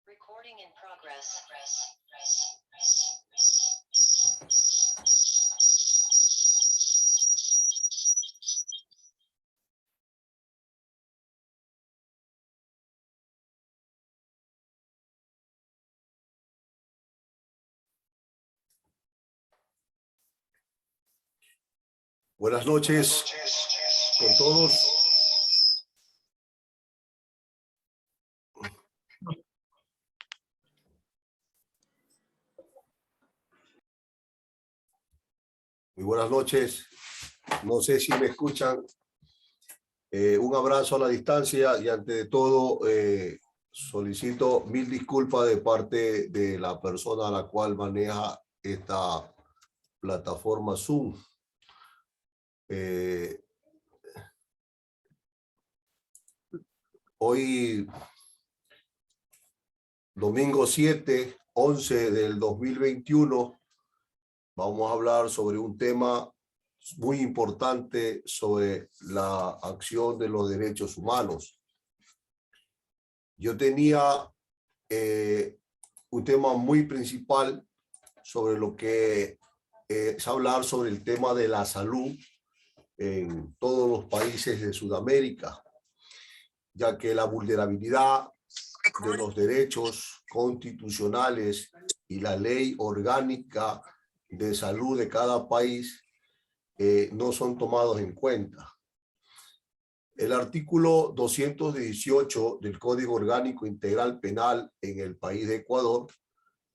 Recording in progress. Buenas noches con todos. Muy buenas noches. No sé si me escuchan. Un abrazo a la distancia y ante de todo solicito mil disculpas de parte de la persona a la cual maneja esta plataforma Zoom. Hoy, domingo 7/11 del 2021, vamos a hablar sobre un tema muy importante sobre la acción de los derechos humanos. Yo tenía un tema muy principal sobre lo que es hablar sobre el tema de la salud en todos los países de Sudamérica, ya que la vulnerabilidad de los derechos constitucionales y la ley orgánica de salud de cada país no son tomados en cuenta. El artículo 218 del Código Orgánico Integral Penal en el país de Ecuador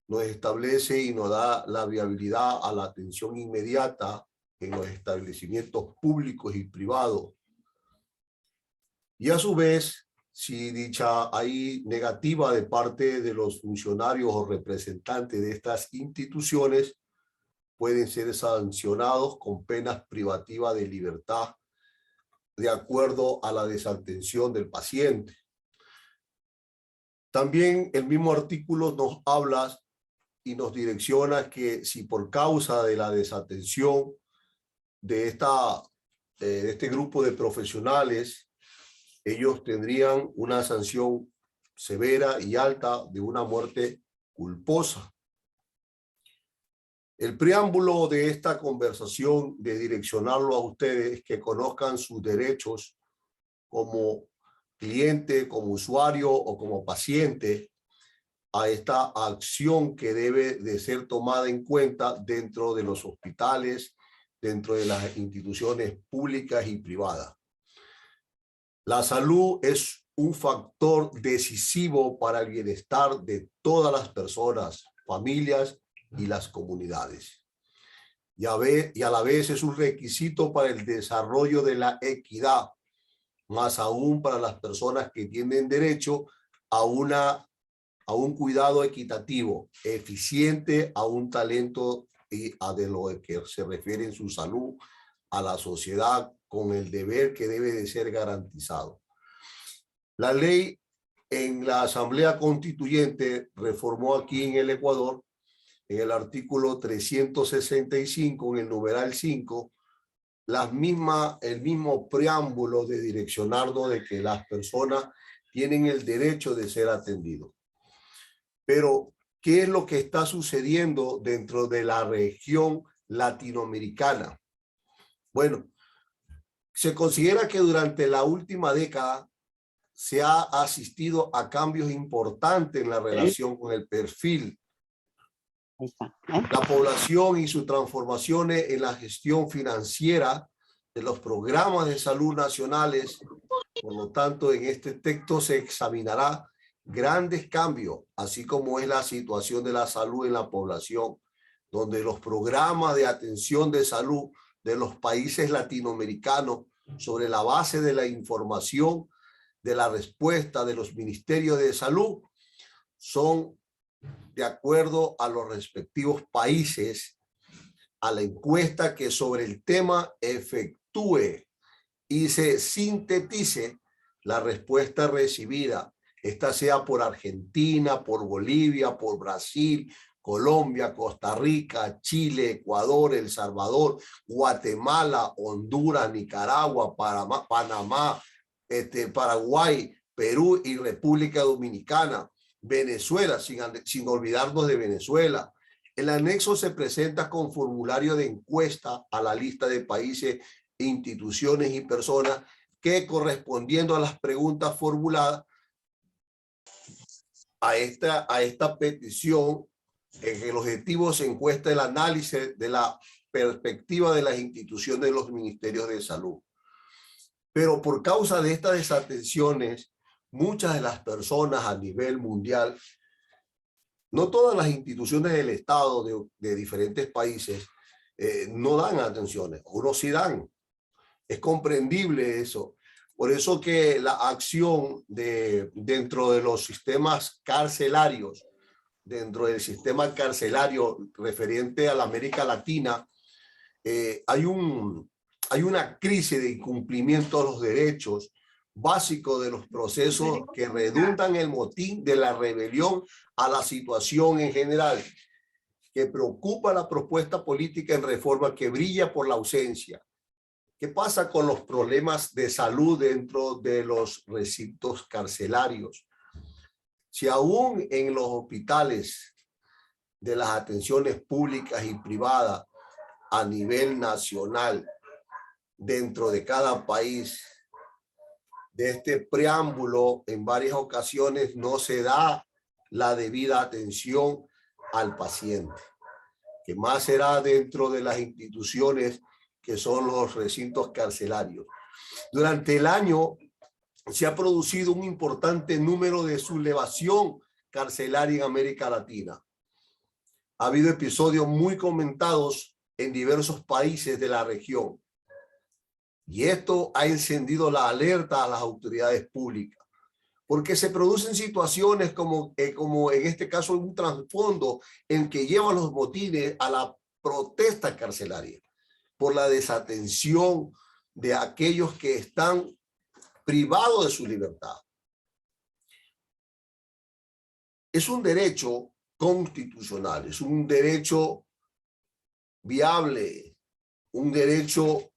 nos establece y nos da la viabilidad a la atención inmediata en los establecimientos públicos y privados. Y a su vez, si dicha hay negativa de parte de los funcionarios o representantes de estas instituciones, pueden ser sancionados con penas privativas de libertad de acuerdo a la desatención del paciente. También el mismo artículo nos habla y nos direcciona que si por causa de la desatención de este grupo de profesionales, ellos tendrían una sanción severa y alta de una muerte culposa. El preámbulo de esta conversación, de direccionarlo a ustedes, que conozcan sus derechos como cliente, como usuario o como paciente, a esta acción que debe de ser tomada en cuenta dentro de los hospitales, dentro de las instituciones públicas y privadas. La salud es un factor decisivo para el bienestar de todas las personas, familias y las comunidades. y a la vez es un requisito para el desarrollo de la equidad, más aún para las personas que tienen derecho a un cuidado equitativo, eficiente, a un talento y a de lo que se refiere en su salud, a la sociedad, con el deber que debe de ser garantizado. La ley en la Asamblea Constituyente reformó aquí en el Ecuador, en el artículo 365, en el numeral 5, el mismo preámbulo de direccionarnos de que las personas tienen el derecho de ser atendidos. Pero, ¿qué es lo que está sucediendo dentro de la región latinoamericana? Bueno, se considera que durante la última década se ha asistido a cambios importantes en la relación con el perfil, la población y sus transformaciones en la gestión financiera de los programas de salud nacionales. Por lo tanto, en este texto se examinará grandes cambios, así como es la situación de la salud en la población, donde los programas de atención de salud de los países latinoamericanos, sobre la base de la información de la respuesta de los ministerios de salud, son de acuerdo a los respectivos países, a la encuesta que sobre el tema efectúe y se sintetice la respuesta recibida, esta sea por Argentina, por Bolivia, por Brasil, Colombia, Costa Rica, Chile, Ecuador, El Salvador, Guatemala, Honduras, Nicaragua, Panamá, Paraguay, Perú y República Dominicana, Venezuela, sin olvidarnos de Venezuela. El anexo se presenta con formulario de encuesta a la lista de países, instituciones y personas que, correspondiendo a las preguntas formuladas a esta petición, en el objetivo se encuesta el análisis de la perspectiva de las instituciones de los ministerios de salud. Pero por causa de estas desatenciones, muchas de las personas a nivel mundial, no todas las instituciones del Estado de diferentes países no dan atenciones, unos sí dan. Es comprendible eso. Por eso que la acción dentro de los sistemas carcelarios, dentro del sistema carcelario referente a la América Latina, hay una crisis de incumplimiento de los derechos básicos de los procesos que redundan el motín de la rebelión a la situación en general, que preocupa la propuesta política en reforma que brilla por la ausencia. ¿Qué pasa con los problemas de salud dentro de los recintos carcelarios? Si aún en los hospitales de las atenciones públicas y privadas a nivel nacional, dentro de cada país, de este preámbulo, en varias ocasiones no se da la debida atención al paciente, que más será dentro de las instituciones que son los recintos carcelarios. Durante el año se ha producido un importante número de sublevación carcelaria en América Latina. Ha habido episodios muy comentados en diversos países de la región. Y esto ha encendido la alerta a las autoridades públicas, porque se producen situaciones como en este caso un trasfondo en que llevan los motines a la protesta carcelaria por la desatención de aquellos que están privados de su libertad. Es un derecho constitucional, es un derecho viable, un derecho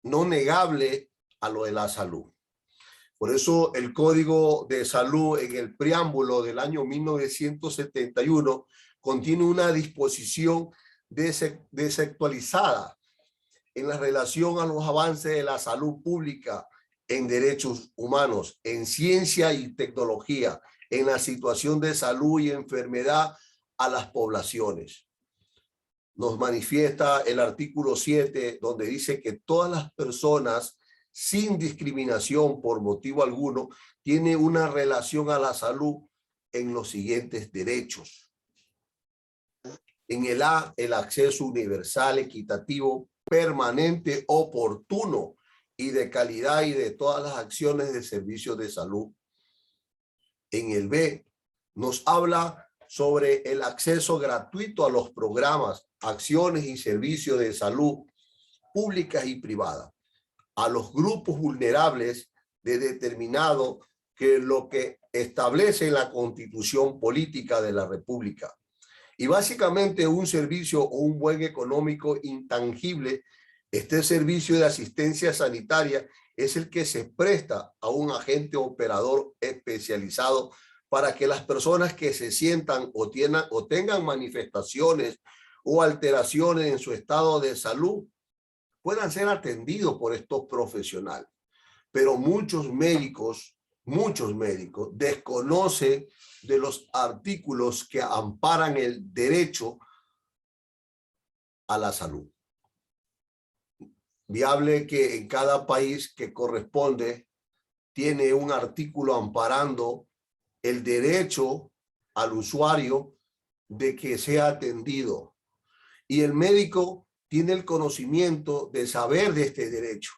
no negable a lo de la salud. Por eso el Código de Salud en el preámbulo del año 1971 contiene una disposición desactualizada en la relación a los avances de la salud pública en derechos humanos, en ciencia y tecnología, en la situación de salud y enfermedad a las poblaciones. Nos manifiesta el artículo 7, donde dice que todas las personas, sin discriminación por motivo alguno, tienen una relación a la salud en los siguientes derechos. En el A, el acceso universal, equitativo, permanente, oportuno y de calidad y de todas las acciones de servicios de salud. En el B, nos habla sobre el acceso gratuito a los programas, acciones y servicios de salud públicas y privadas, a los grupos vulnerables de determinado que lo que establece la Constitución Política de la República. Y básicamente un servicio o un buen económico intangible, este servicio de asistencia sanitaria es el que se presta a un agente operador especializado para que las personas que se sientan o tengan manifestaciones o alteraciones en su estado de salud puedan ser atendidos por estos profesionales. Pero muchos médicos desconocen de los artículos que amparan el derecho a la salud. Viable que en cada país que corresponde tiene un artículo amparando el derecho al usuario de que sea atendido. Y el médico tiene el conocimiento de saber de este derecho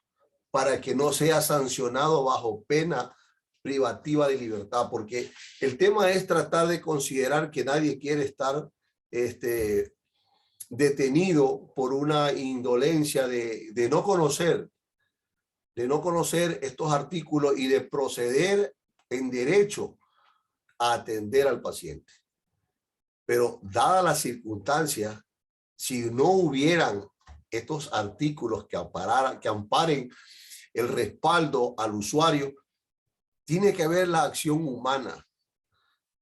para que no sea sancionado bajo pena privativa de libertad, porque el tema es tratar de considerar que nadie quiere estar detenido por una indolencia de no conocer estos artículos y de proceder en derecho a atender al paciente. Pero dadas las circunstancias, si no hubieran estos artículos que amparen el respaldo al usuario, tiene que haber la acción humana.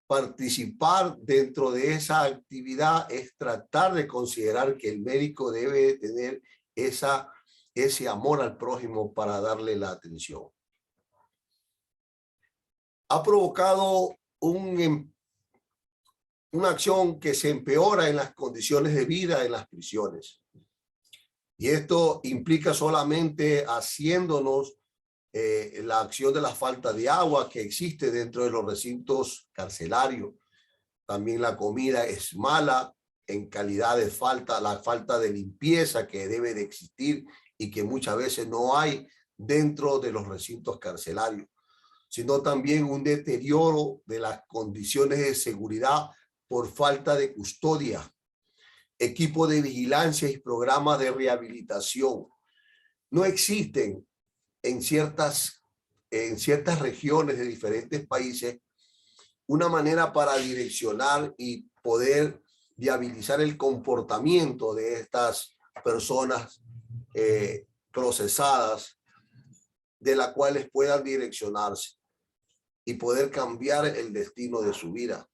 Participar dentro de esa actividad es tratar de considerar que el médico debe tener ese amor al prójimo para darle la atención. Ha provocado una acción que se empeora en las condiciones de vida en las prisiones. Y esto implica solamente haciéndonos la acción de la falta de agua que existe dentro de los recintos carcelarios. También la comida es mala en calidad de la falta de limpieza que debe de existir y que muchas veces no hay dentro de los recintos carcelarios, sino también un deterioro de las condiciones de seguridad por falta de custodia, equipo de vigilancia y programas de rehabilitación. No existen en ciertas regiones de diferentes países una manera para direccionar y poder viabilizar el comportamiento de estas personas procesadas, de las cuales puedan direccionarse y poder cambiar el destino de su vida.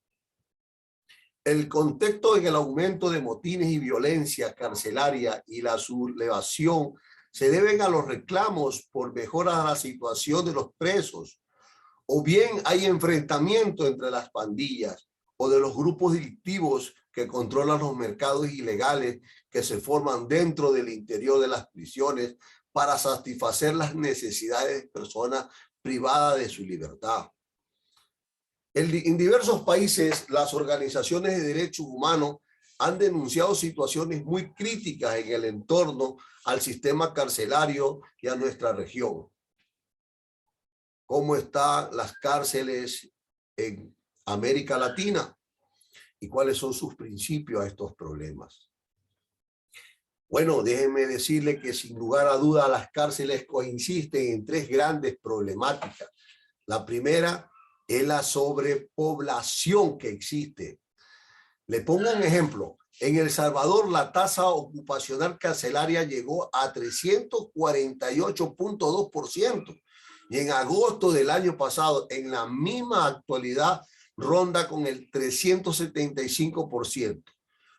El contexto en el aumento de motines y violencia carcelaria y la sublevación se deben a los reclamos por mejora de la situación de los presos, o bien hay enfrentamiento entre las pandillas o de los grupos delictivos que controlan los mercados ilegales que se forman dentro del interior de las prisiones para satisfacer las necesidades de personas privadas de su libertad. En diversos países, las organizaciones de derechos humanos han denunciado situaciones muy críticas en el entorno al sistema carcelario y a nuestra región. ¿Cómo están las cárceles en América Latina? ¿Y cuáles son sus principios a estos problemas? Bueno, déjenme decirle que sin lugar a duda las cárceles coinciden en tres grandes problemáticas. La primera es la sobrepoblación que existe. Le pongo un ejemplo. En El Salvador, la tasa ocupacional carcelaria llegó a 348.2%. Y en agosto del año pasado, en la misma actualidad, ronda con el 375%.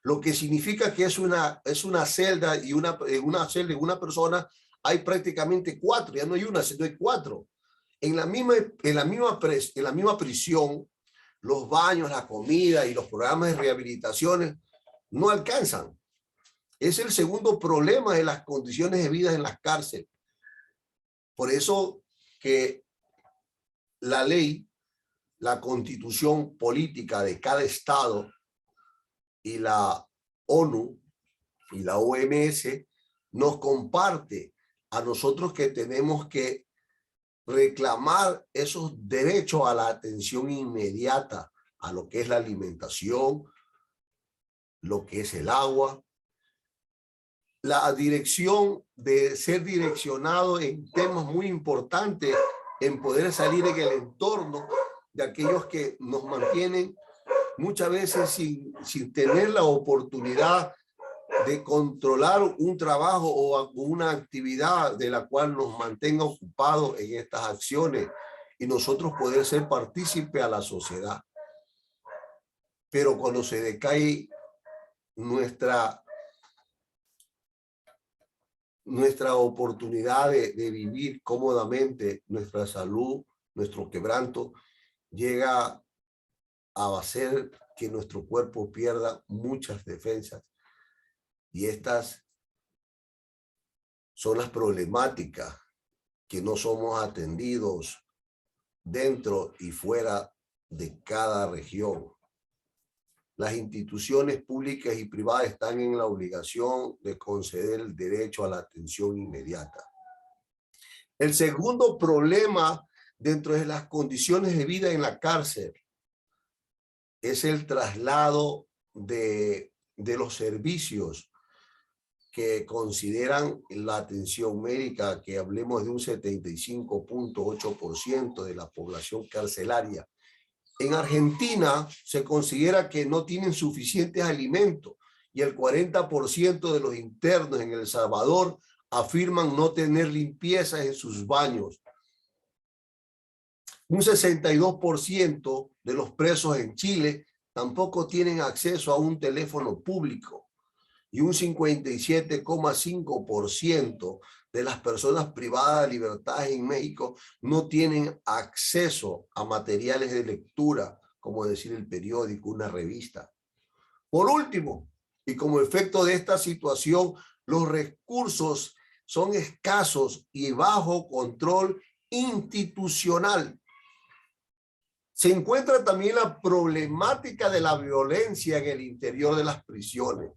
Lo que significa que es una celda y una celda en una persona hay prácticamente 4, ya no hay una, sino hay 4. En la misma prisión, los baños, la comida y los programas de rehabilitaciones no alcanzan. Es el segundo problema de las condiciones de vida en las cárceles. Por eso que la ley, la constitución política de cada estado y la ONU y la OMS nos comparte a nosotros que tenemos que reclamar esos derechos a la atención inmediata, a lo que es la alimentación, lo que es el agua, la dirección de ser direccionado en temas muy importantes, en poder salir en el entorno de aquellos que nos mantienen muchas veces sin tener la oportunidad de controlar un trabajo o una actividad de la cual nos mantenga ocupados en estas acciones y nosotros poder ser partícipe a la sociedad. Pero cuando se decae nuestra oportunidad de vivir cómodamente, nuestra salud, nuestro quebranto, llega a hacer que nuestro cuerpo pierda muchas defensas. Y estas son las problemáticas que no somos atendidos dentro y fuera de cada región. Las instituciones públicas y privadas están en la obligación de conceder el derecho a la atención inmediata. El segundo problema dentro de las condiciones de vida en la cárcel es el traslado de los servicios que consideran la atención médica, que hablemos de un 75.8% de la población carcelaria. En Argentina se considera que no tienen suficientes alimentos y el 40% de los internos en El Salvador afirman no tener limpieza en sus baños. Un 62% de los presos en Chile tampoco tienen acceso a un teléfono público y un 57,5% de las personas privadas de libertad en México no tienen acceso a materiales de lectura, como decir el periódico, una revista. Por último, y como efecto de esta situación, los recursos son escasos y bajo control institucional. Se encuentra también la problemática de la violencia en el interior de las prisiones.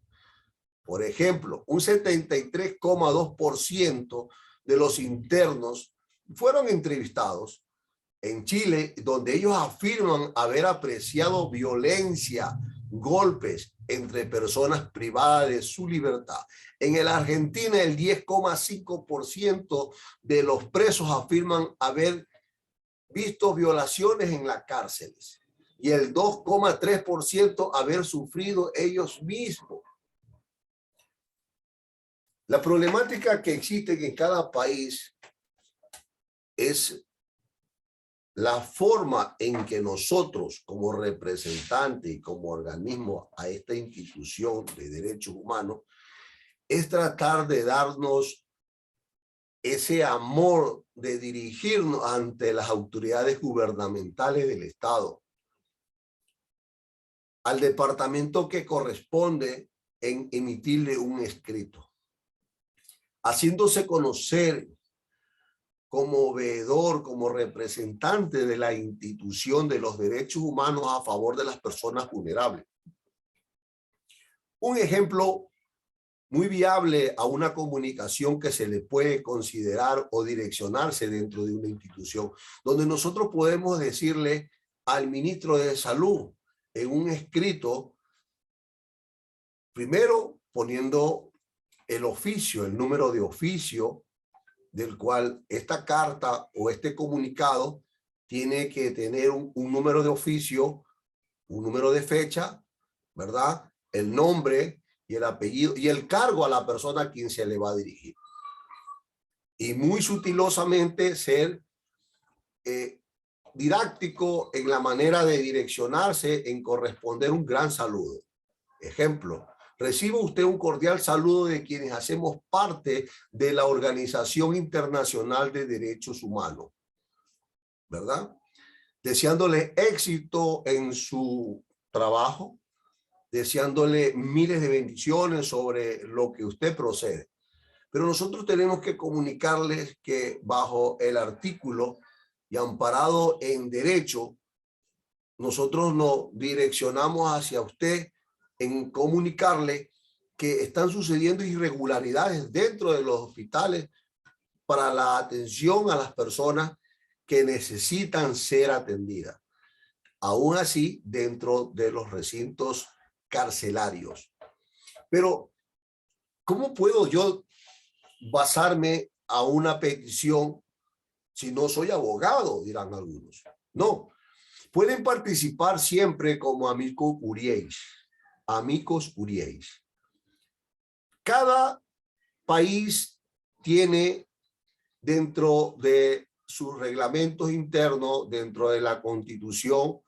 Por ejemplo, un 73,2% de los internos fueron entrevistados en Chile, donde ellos afirman haber apreciado violencia, golpes entre personas privadas de su libertad. En la Argentina, el 10,5% de los presos afirman haber visto violaciones en las cárceles y el 2,3% haber sufrido ellos mismos. La problemática que existe en cada país es la forma en que nosotros, como representantes y como organismo a esta institución de derechos humanos, es tratar de darnos ese amor de dirigirnos ante las autoridades gubernamentales del Estado, al departamento que corresponde en emitirle un escrito, haciéndose conocer como veedor, como representante de la institución de los derechos humanos a favor de las personas vulnerables. Un ejemplo muy viable a una comunicación que se le puede considerar o direccionarse dentro de una institución, donde nosotros podemos decirle al ministro de Salud en un escrito, primero poniendo el oficio, el número de oficio del cual esta carta o este comunicado tiene que tener un número de oficio, un número de fecha, ¿verdad? El nombre y el apellido y el cargo a la persona a quien se le va a dirigir. Y muy sutilosamente ser didáctico en la manera de direccionarse en corresponder un gran saludo. Ejemplo, reciba usted un cordial saludo de quienes hacemos parte de la Organización Internacional de Derechos Humanos, ¿verdad? Deseándole éxito en su trabajo, deseándole miles de bendiciones sobre lo que usted procede. Pero nosotros tenemos que comunicarles que bajo el artículo y amparado en derecho, nosotros nos direccionamos hacia usted en comunicarle que están sucediendo irregularidades dentro de los hospitales para la atención a las personas que necesitan ser atendidas. Aún así, dentro de los recintos carcelarios. Pero, ¿cómo puedo yo basarme a una petición si no soy abogado? Dirán algunos. No, pueden participar siempre como amicus curiae. Amicus curiae. Cada país tiene dentro de sus reglamentos internos, dentro de la Constitución,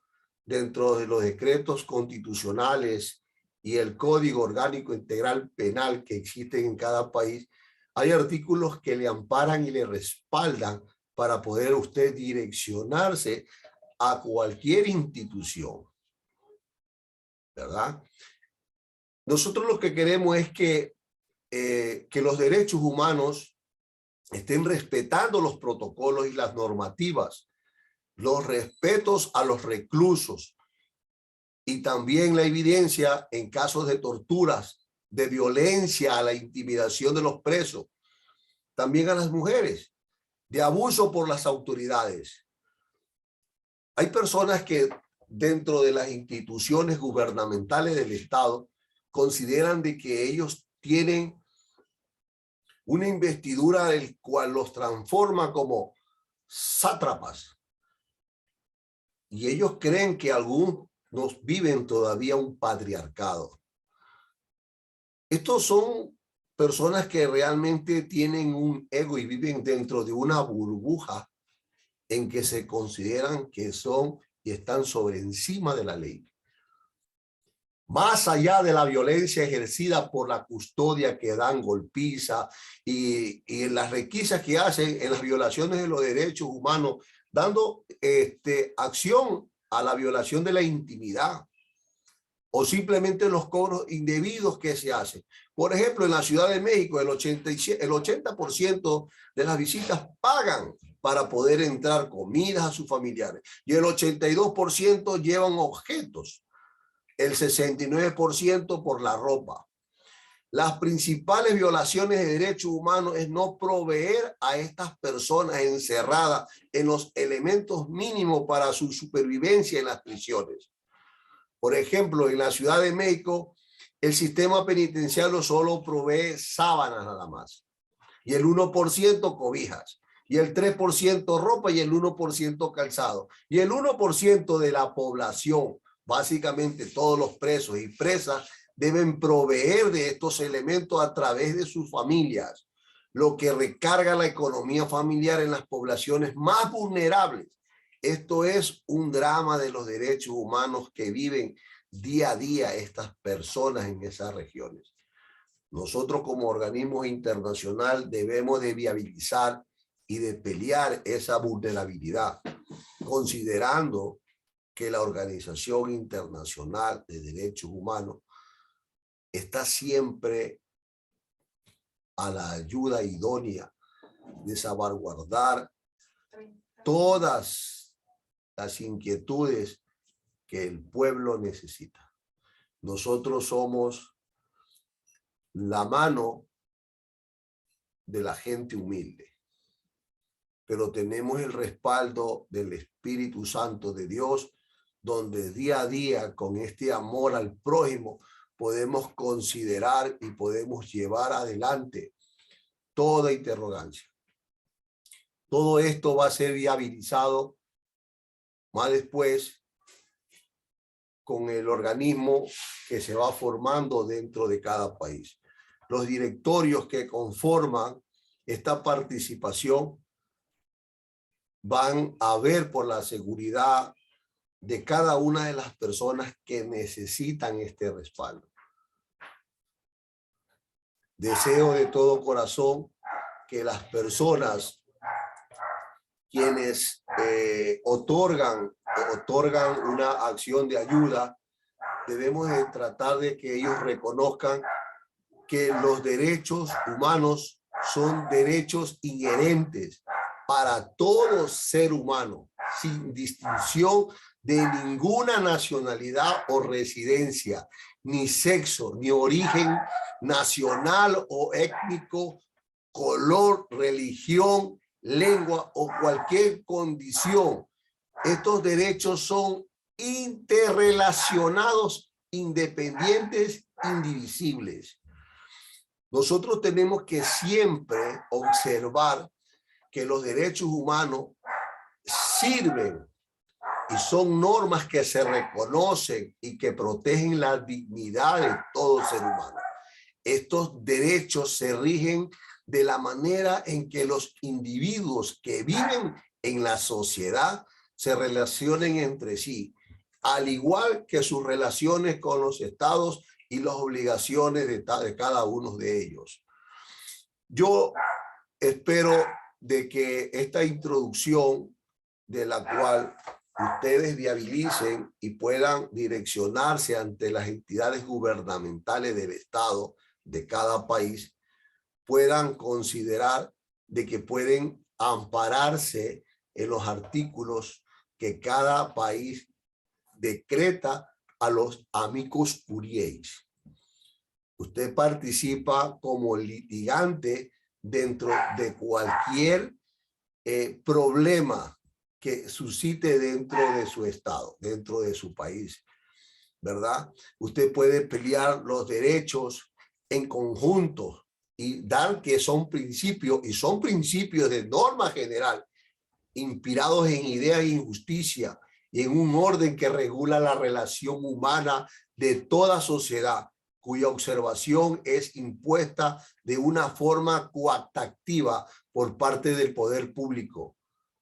dentro de los decretos constitucionales y el Código Orgánico Integral Penal que existen en cada país, hay artículos que le amparan y le respaldan para poder usted direccionarse a cualquier institución, ¿verdad? Nosotros lo que queremos es que los derechos humanos estén respetando los protocolos y las normativas, los respetos a los reclusos y también la evidencia en casos de torturas, de violencia, a la intimidación de los presos, también a las mujeres, de abuso por las autoridades. Hay personas que dentro de las instituciones gubernamentales del Estado consideran de que ellos tienen una investidura del cual los transforma como sátrapas. Y ellos creen que algunos viven todavía un patriarcado. Estos son personas que realmente tienen un ego y viven dentro de una burbuja en que se consideran que son y están sobre encima de la ley. Más allá de la violencia ejercida por la custodia que dan golpiza y las requisas que hacen en las violaciones de los derechos humanos, dando acción a la violación de la intimidad o simplemente los cobros indebidos que se hacen. Por ejemplo, en la Ciudad de México, el 80% de las visitas pagan para poder entrar comidas a sus familiares y el 82% llevan objetos. El 69% por la ropa. Las principales violaciones de derechos humanos es no proveer a estas personas encerradas en los elementos mínimos para su supervivencia en las prisiones. Por ejemplo, en la Ciudad de México, el sistema penitenciario solo provee sábanas nada más, y el 1% cobijas, y el 3% ropa, y el 1% calzado, y el 1% de la población. Básicamente todos los presos y presas deben proveer de estos elementos a través de sus familias, lo que recarga la economía familiar en las poblaciones más vulnerables. Esto es un drama de los derechos humanos que viven día a día estas personas en esas regiones. Nosotros como organismo internacional debemos de viabilizar y de pelear esa vulnerabilidad, considerando que la Organización Internacional de Derechos Humanos está siempre a la ayuda idónea de salvaguardar todas las inquietudes que el pueblo necesita. Nosotros somos la mano de la gente humilde, pero tenemos el respaldo del Espíritu Santo de Dios, donde día a día con este amor al prójimo podemos considerar y podemos llevar adelante toda interrogancia. Todo esto va a ser viabilizado más después con el organismo que se va formando dentro de cada país. Los directorios que conforman esta participación van a ver por la seguridad de cada una de las personas que necesitan este respaldo. Deseo de todo corazón que las personas quienes otorgan una acción de ayuda, debemos de tratar de que ellos reconozcan que los derechos humanos son derechos inherentes para todo ser humano, sin distinción de ninguna nacionalidad o residencia, ni sexo, ni origen nacional o étnico, color, religión, lengua o cualquier condición. Estos derechos son interrelacionados, independientes, indivisibles. Nosotros tenemos que siempre observar que los derechos humanos sirven y son normas que se reconocen y que protegen la dignidad de todo ser humano. Estos derechos se rigen de la manera en que los individuos que viven en la sociedad se relacionen entre sí, al igual que sus relaciones con los estados y las obligaciones de cada uno de ellos. Yo espero de que esta introducción, de la cual ustedes viabilicen y puedan direccionarse ante las entidades gubernamentales del Estado de cada país, puedan considerar de que pueden ampararse en los artículos que cada país decreta a los amicus curiae. Usted participa como litigante dentro de cualquier problema que suscite dentro de su estado, dentro de su país, ¿verdad? Usted puede pelear los derechos en conjunto y dar que son principios, y son principios de norma general, inspirados en ideas de injusticia y en un orden que regula la relación humana de toda sociedad, cuya observación es impuesta de una forma coactativa por parte del poder público.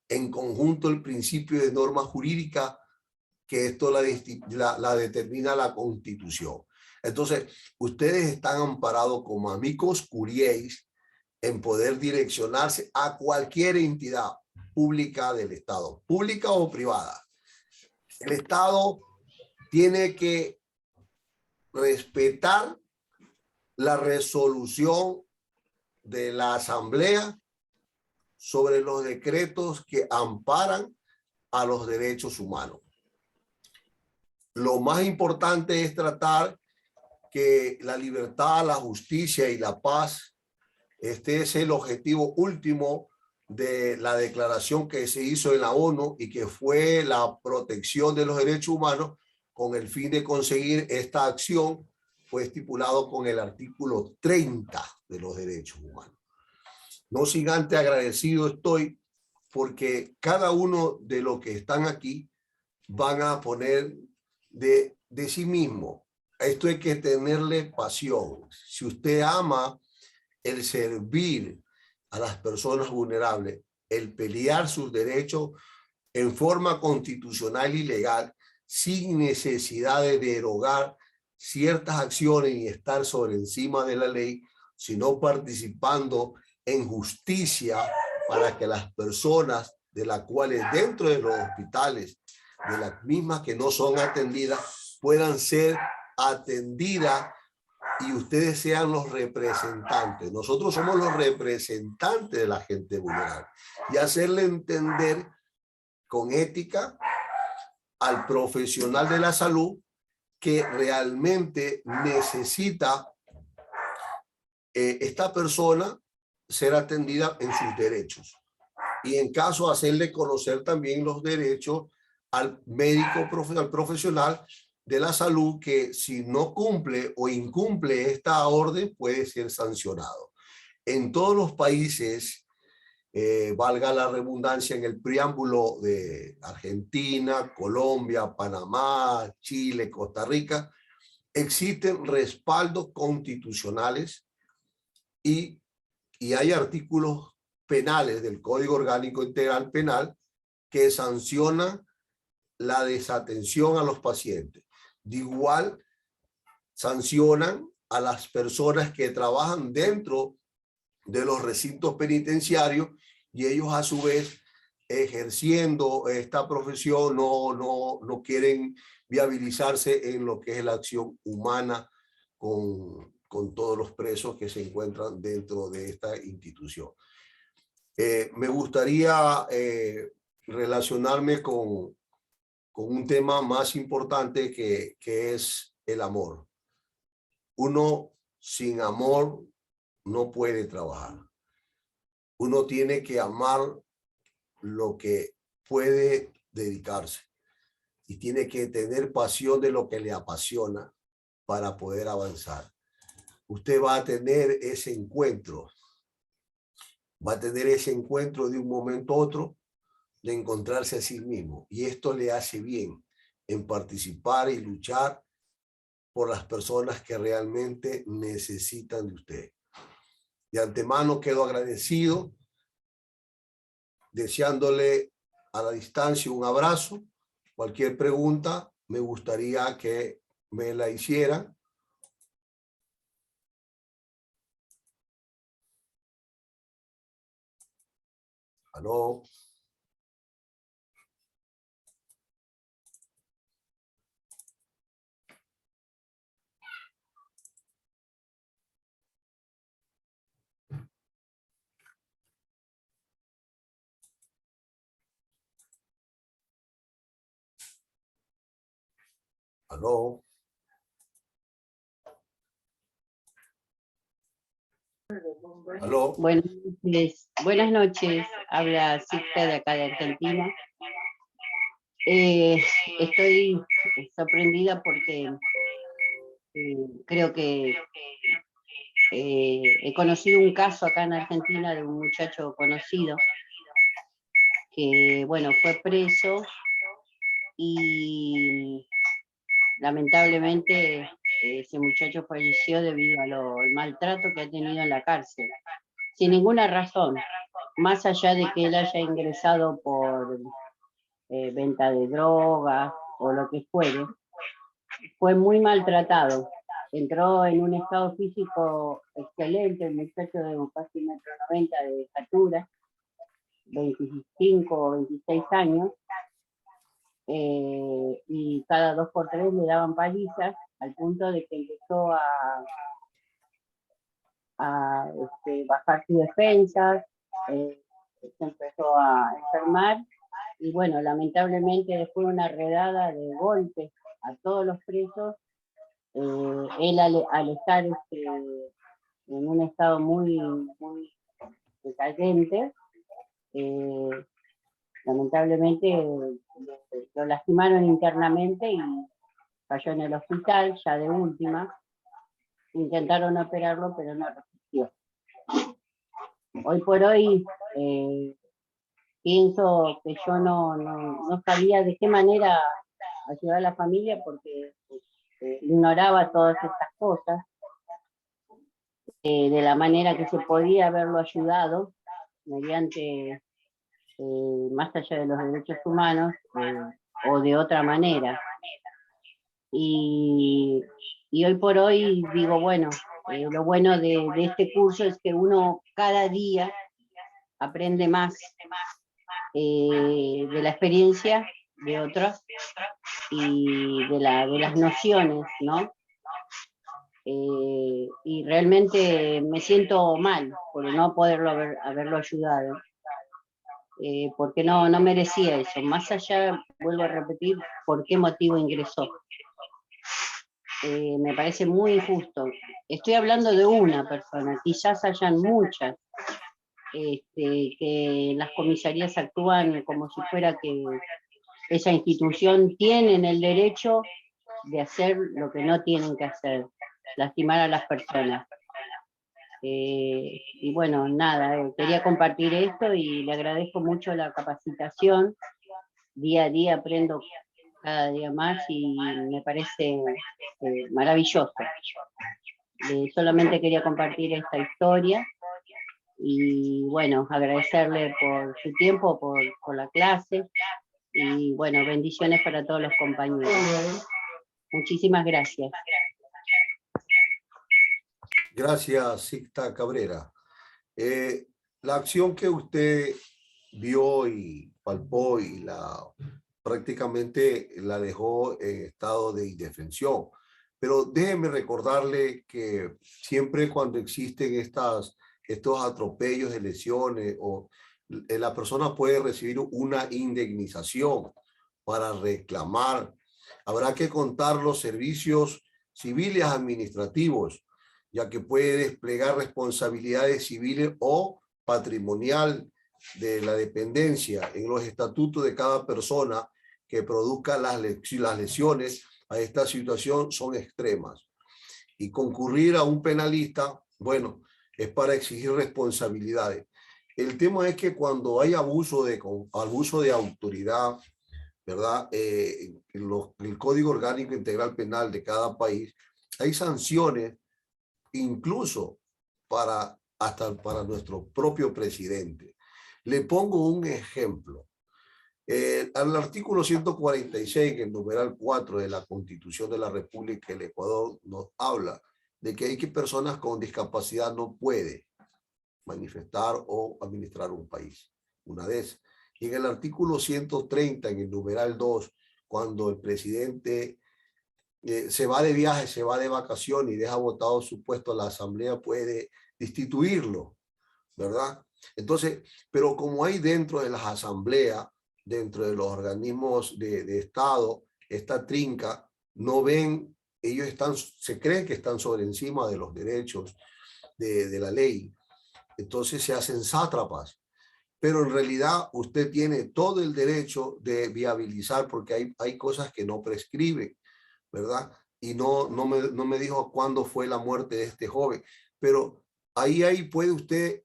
En conjunto, el principio de norma jurídica, que esto la determina la Constitución. Entonces, ustedes están amparados como amicus curiae en poder direccionarse a cualquier entidad pública del Estado, pública o privada. El Estado tiene que respetar la resolución de la Asamblea sobre los decretos que amparan a los derechos humanos. Lo más importante es tratar que la libertad, la justicia y la paz, este es el objetivo último de la declaración que se hizo en la ONU y que fue la protección de los derechos humanos. Con el fin de conseguir esta acción fue estipulado con el artículo 30 de los derechos humanos. No sin antes agradecido estoy porque cada uno de los que están aquí van a poner de sí mismo. Esto hay que tenerle pasión. Si usted ama el servir a las personas vulnerables, el pelear sus derechos en forma constitucional y legal, sin necesidad de derogar ciertas acciones y estar sobre encima de la ley, sino participando en justicia para que las personas de las cuales dentro de los hospitales, de las mismas que no son atendidas, puedan ser atendidas y ustedes sean los representantes. Nosotros somos los representantes de la gente vulnerable y hacerle entender con ética al profesional de la salud que realmente necesita esta persona ser atendida en sus derechos. Y en caso hacerle conocer también los derechos al médico al profesional de la salud que si no cumple o incumple esta orden puede ser sancionado. En todos los países, valga la redundancia, en el preámbulo de Argentina, Colombia, Panamá, Chile, Costa Rica, existen respaldos constitucionales y hay artículos penales del Código Orgánico Integral Penal que sancionan la desatención a los pacientes. De igual, sancionan a las personas que trabajan dentro de los recintos penitenciarios y ellos a su vez ejerciendo esta profesión no quieren viabilizarse en lo que es la acción humana con todos los presos que se encuentran dentro de esta institución. Me gustaría relacionarme con con un tema más importante que es el amor. Uno sin amor no puede trabajar. Uno tiene que amar lo que puede dedicarse y tiene que tener pasión de lo que le apasiona para poder avanzar. Usted va a tener ese encuentro, de un momento a otro, de encontrarse a sí mismo. Y esto le hace bien en participar y luchar por las personas que realmente necesitan de usted. De antemano quedo agradecido, deseándole a la distancia un abrazo. Cualquier pregunta me gustaría que me la hicieran. Aló. Aló. Aló. Buenas noches, habla Sixta de acá de Argentina. Estoy sorprendida porque creo que he conocido un caso acá en Argentina de un muchacho conocido que, bueno, fue preso y lamentablemente ese muchacho falleció debido al maltrato que ha tenido en la cárcel, sin ninguna razón, más allá de que él haya ingresado por venta de drogas o lo que fuere, fue muy maltratado. Entró en un estado físico excelente, el muchacho de casi 1,90 m de estatura, 25 o 26 años, y cada 2 por 3 le daban palizas, al punto de que empezó a bajar sus defensas, se empezó a enfermar, y bueno, lamentablemente después de una redada de golpes a todos los presos, él al estar en un estado muy decadente, lamentablemente lo lastimaron internamente y cayó en el hospital, ya de última. Intentaron operarlo, pero no resistió. Hoy por hoy pienso que yo no sabía de qué manera ayudar a la familia, porque ignoraba todas estas cosas, de la manera que se podía haberlo ayudado, mediante, más allá de los derechos humanos, o de otra manera. Y hoy por hoy digo, bueno, lo bueno de este curso es que uno cada día aprende más de la experiencia de otros y de las nociones, ¿no? Y realmente me siento mal por no poderlo haberlo ayudado, porque no merecía eso. Más allá, vuelvo a repetir, por qué motivo ingresó. Me parece muy injusto. Estoy hablando de una persona, quizás hayan muchas, que las comisarías actúan como si fuera que esa institución tienen el derecho de hacer lo que no tienen que hacer, lastimar a las personas. Y bueno, nada, quería compartir esto y le agradezco mucho la capacitación. Día a día aprendo cada día más y me parece maravilloso. Solamente quería compartir esta historia y bueno, agradecerle por su tiempo, por la clase, y bueno, bendiciones para todos los compañeros. Muchísimas gracias. Gracias, Sixta Cabrera. La acción que usted vio y palpó y prácticamente la dejó en estado de indefensión. Pero déjeme recordarle que siempre cuando existen estos atropellos de lesiones, la persona puede recibir una indemnización para reclamar. Habrá que contar los servicios civiles administrativos, ya que puede desplegar responsabilidades civiles o patrimonial de la dependencia en los estatutos de cada persona que produzca las lesiones a esta situación son extremas. Y concurrir a un penalista, bueno, es para exigir responsabilidades. El tema es que cuando hay abuso de autoridad, ¿verdad? El Código Orgánico Integral Penal de cada país, hay sanciones incluso hasta para nuestro propio presidente. Le pongo un ejemplo. Al artículo 146, en el numeral 4 de la Constitución de la República del Ecuador, nos habla de que hay personas con discapacidad no pueden manifestar o administrar un país. Una de esas. Y en el artículo 130, en el numeral 2, cuando el presidente se va de viaje, se va de vacación y deja votado su puesto, la asamblea puede destituirlo, ¿verdad? Entonces, pero como hay dentro de las asambleas, dentro de los organismos de Estado, esta trinca, no ven, ellos se creen que están sobre encima de los derechos de la ley. Entonces se hacen sátrapas. Pero en realidad usted tiene todo el derecho de viabilizar, porque hay cosas que no prescriben, ¿verdad? Y no me dijo cuándo fue la muerte de este joven, pero ahí puede usted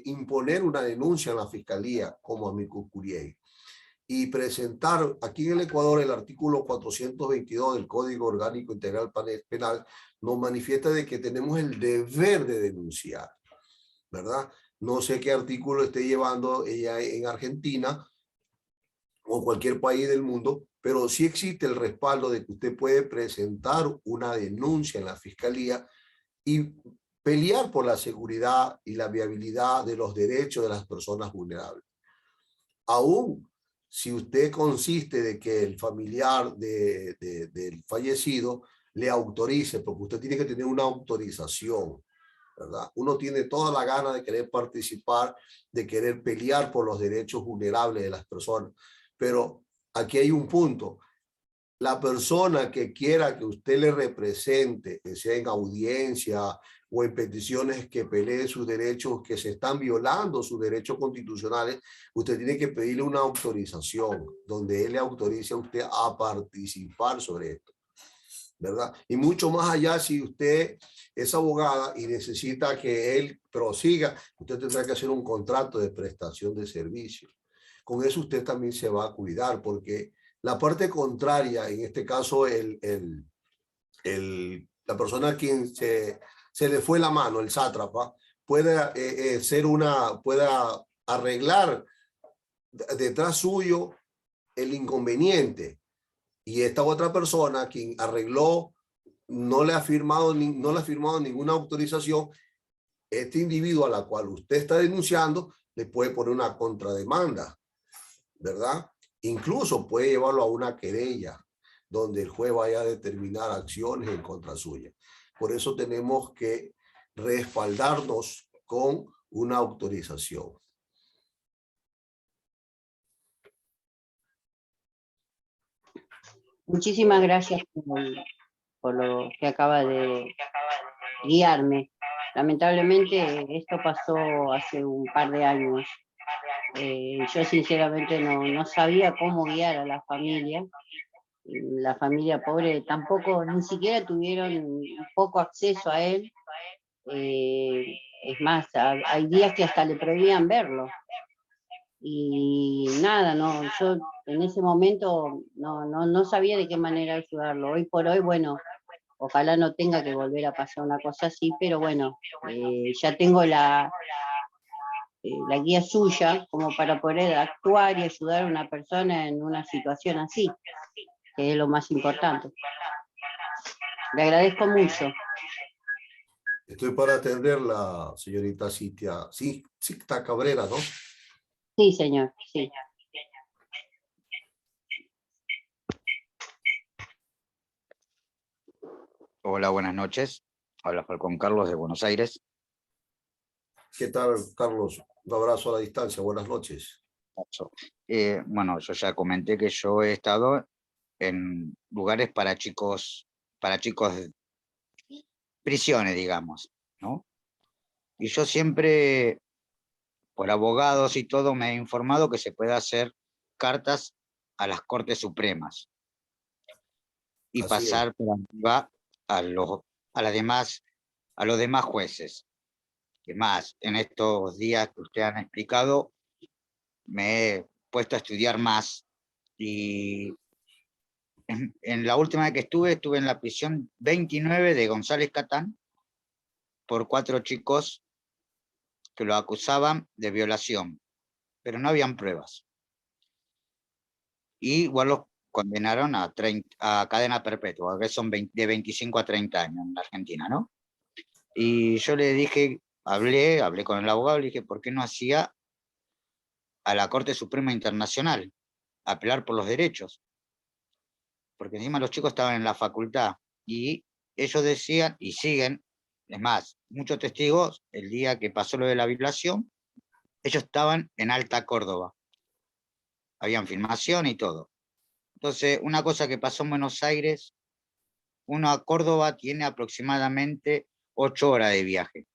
imponer una denuncia en la fiscalía como amicus curiae y presentar, aquí en el Ecuador, el artículo 422 del Código Orgánico Integral Penal nos manifiesta de que tenemos el deber de denunciar, ¿verdad? No sé qué artículo esté llevando ella en Argentina o cualquier país del mundo, pero sí existe el respaldo de que usted puede presentar una denuncia en la fiscalía y pelear por la seguridad y la viabilidad de los derechos de las personas vulnerables. Aún si usted consiste de que el familiar del fallecido le autorice, porque usted tiene que tener una autorización, ¿verdad? Uno tiene toda la gana de querer participar, de querer pelear por los derechos vulnerables de las personas, pero aquí hay un punto. La persona que quiera que usted le represente, que sea en audiencia o en peticiones que pelee sus derechos, que se están violando sus derechos constitucionales, usted tiene que pedirle una autorización donde él le autorice a usted a participar sobre esto, ¿verdad? Y mucho más allá, si usted es abogada y necesita que él prosiga, usted tendrá que hacer un contrato de prestación de servicio. Con eso usted también se va a cuidar, porque la parte contraria, en este caso, la persona a quien se le fue la mano, el sátrapa, pueda pueda arreglar detrás suyo el inconveniente. Y esta otra persona, quien arregló, no le ha firmado ninguna autorización, este individuo a la cual usted está denunciando le puede poner una contrademanda, ¿verdad? Incluso puede llevarlo a una querella donde el juez vaya a determinar acciones en contra suya. Por eso tenemos que respaldarnos con una autorización. Muchísimas gracias por lo que acaba de guiarme. Lamentablemente esto pasó hace un par de años. Yo sinceramente no sabía cómo guiar a la familia. La familia pobre tampoco, ni siquiera tuvieron poco acceso a él. Es más, hay días que hasta le prohibían verlo. Y nada, yo en ese momento no sabía de qué manera ayudarlo. Hoy por hoy, bueno, ojalá no tenga que volver a pasar una cosa así, pero bueno, ya tengo la guía suya como para poder actuar y ayudar a una persona en una situación así, que es lo más importante. Le agradezco mucho. Estoy para atenderla, señorita Sicta Cabrera, ¿no? Sí, señor, sí. Hola, buenas noches. Habla Falcón Carlos de Buenos Aires. ¿Qué tal, Carlos? Un abrazo a la distancia. Buenas noches. Bueno, yo ya comenté que yo he estado en lugares para chicos, prisiones, digamos, ¿no? Y yo siempre, por abogados y todo, me he informado que se puede hacer cartas a las Cortes Supremas y Así es. pasar por arriba a a los demás jueces. Que más, en estos días que ustedes han explicado, me he puesto a estudiar más y en la última vez que estuve en la prisión 29 de González Catán por 4 chicos que lo acusaban de violación, pero no habían pruebas. Y igual los condenaron a cadena perpetua, que son de 25 a 30 años en la Argentina, ¿no? Y yo le dije, hablé con el abogado, le dije, ¿por qué no hacía a la Corte Suprema Internacional apelar por los derechos? Porque encima los chicos estaban en la facultad y ellos decían, y siguen, es más, muchos testigos, el día que pasó lo de la violación, ellos estaban en Alta Córdoba, habían filmación y todo. Entonces, una cosa que pasó en Buenos Aires, uno a Córdoba tiene aproximadamente 8 horas de viaje.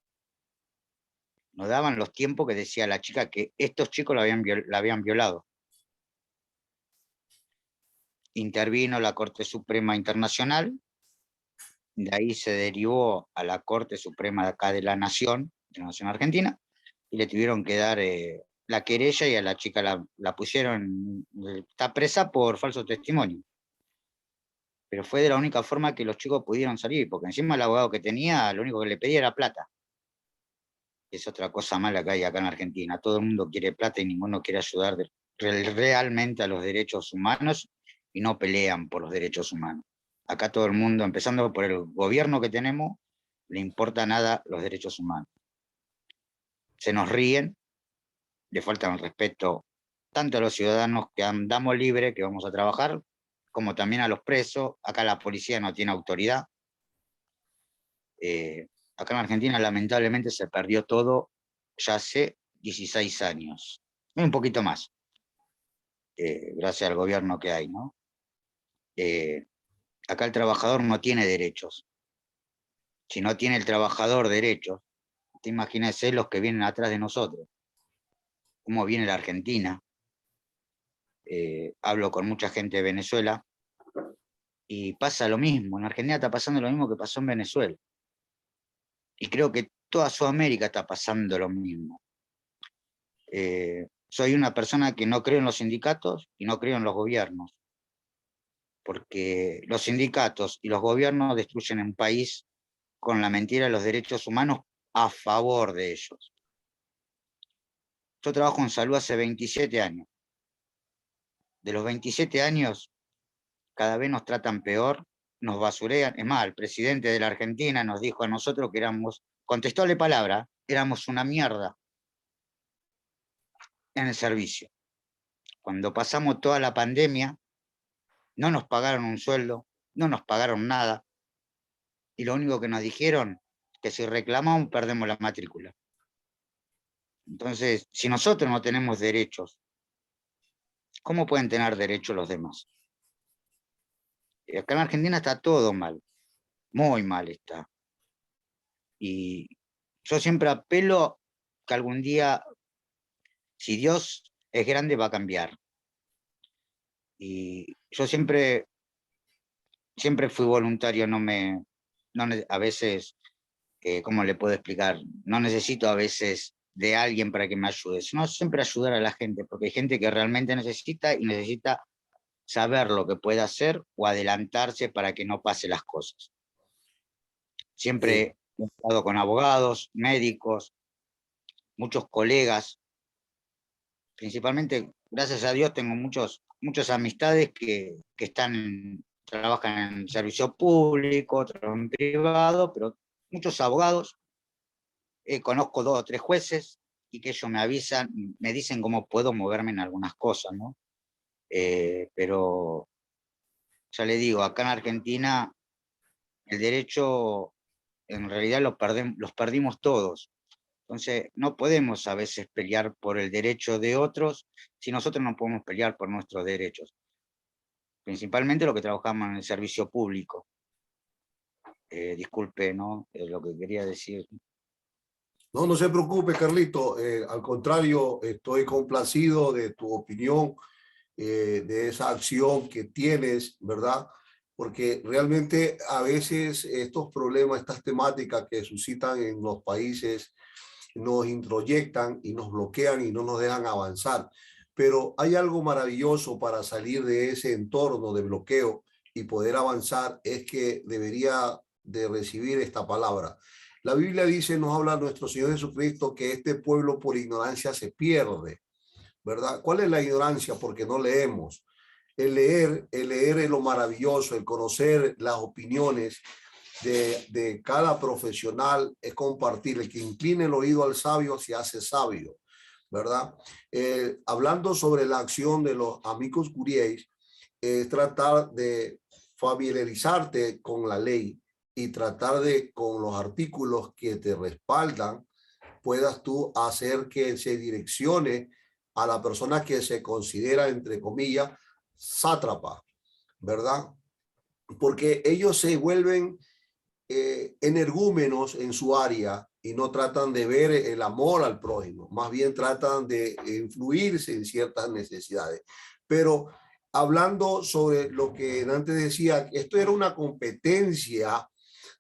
Nos daban los tiempos que decía la chica que estos chicos la habían violado. Intervino la Corte Suprema Internacional, de ahí se derivó a la Corte Suprema de acá de la Nación Argentina, y le tuvieron que dar la querella y a la chica la pusieron, está presa por falso testimonio. Pero fue de la única forma que los chicos pudieron salir, porque encima el abogado que tenía, lo único que le pedía era plata. Es otra cosa mala que hay acá en Argentina. Todo el mundo quiere plata y ninguno quiere ayudar realmente a los derechos humanos y no pelean por los derechos humanos. Acá todo el mundo, empezando por el gobierno que tenemos, le importa nada los derechos humanos. Se nos ríen, le faltan el respeto tanto a los ciudadanos que andamos libre, que vamos a trabajar, como también a los presos. Acá la policía no tiene autoridad. Acá en Argentina lamentablemente se perdió todo ya hace 16 años, un poquito más, gracias al gobierno que hay, ¿no? Acá el trabajador no tiene derechos. Si no tiene el trabajador derechos, te imagínese los que vienen atrás de nosotros, cómo viene la Argentina. Hablo con mucha gente de Venezuela y pasa lo mismo. En Argentina está pasando lo mismo que pasó en Venezuela. Y creo que toda Sudamérica está pasando lo mismo. Soy una persona que no creo en los sindicatos y no creo en los gobiernos, porque los sindicatos y los gobiernos destruyen un país con la mentira de los derechos humanos a favor de ellos. Yo trabajo en salud hace 27 años. De los 27 años, cada vez nos tratan peor, nos basurean. Es más, el presidente de la Argentina nos dijo a nosotros que contestóle palabra, éramos una mierda en el servicio. Cuando pasamos toda la pandemia, no nos pagaron un sueldo, no nos pagaron nada, y lo único que nos dijeron que si reclamamos perdemos la matrícula. Entonces, si nosotros no tenemos derechos, ¿cómo pueden tener derechos los demás? Acá en Argentina está todo mal, muy mal está. Y yo siempre apelo que algún día, si Dios es grande, va a cambiar. Y yo siempre fui voluntario, a veces, ¿cómo le puedo explicar? No necesito a veces de alguien para que me ayude, sino siempre ayudar a la gente, porque hay gente que realmente necesita y necesita saber lo que puede hacer o adelantarse para que no pase las cosas. Siempre he estado con abogados, médicos, muchos colegas, principalmente, gracias a Dios, tengo muchas amistades que trabajan en servicio público, otros en privado, pero muchos abogados. Conozco 2 o 3 jueces y que ellos me avisan, me dicen cómo puedo moverme en algunas cosas, ¿no? Pero ya le digo, acá en Argentina el derecho en realidad los perdimos todos. Entonces, no podemos a veces pelear por el derecho de otros si nosotros no podemos pelear por nuestros derechos. Principalmente lo que trabajamos en el servicio público. Disculpe, ¿no? Es lo que quería decir. No, no se preocupe, Carlito. Al contrario, estoy complacido de tu opinión, de esa acción que tienes, ¿verdad? Porque realmente a veces estos problemas, estas temáticas que suscitan en los países nos introyectan y nos bloquean y no nos dejan avanzar. Pero hay algo maravilloso para salir de ese entorno de bloqueo y poder avanzar, es que debería de recibir esta palabra. La Biblia dice, nos habla nuestro Señor Jesucristo, que este pueblo por ignorancia se pierde, ¿verdad? ¿Cuál es la ignorancia? Porque no leemos. El leer es lo maravilloso, el conocer las opiniones de cada profesional, es compartir. El que incline el oído al sabio se hace sabio, ¿verdad? Hablando sobre la acción de los amicus curiae, es tratar de familiarizarte con la ley y tratar de, con los artículos que te respaldan, puedas tú hacer que se direccione a la persona que se considera, entre comillas, sátrapa, ¿verdad? Porque ellos se vuelven energúmenos en su área y no tratan de ver el amor al prójimo, más bien tratan de influirse en ciertas necesidades. Pero hablando sobre lo que antes decía, esto era una competencia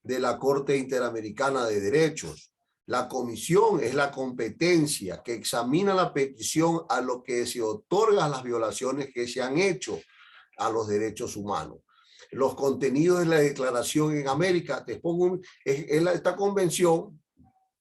de la Corte Interamericana de Derechos. La comisión es la competencia que examina la petición a lo que se otorga las violaciones que se han hecho a los derechos humanos. Los contenidos de la declaración en América, te pongo esta convención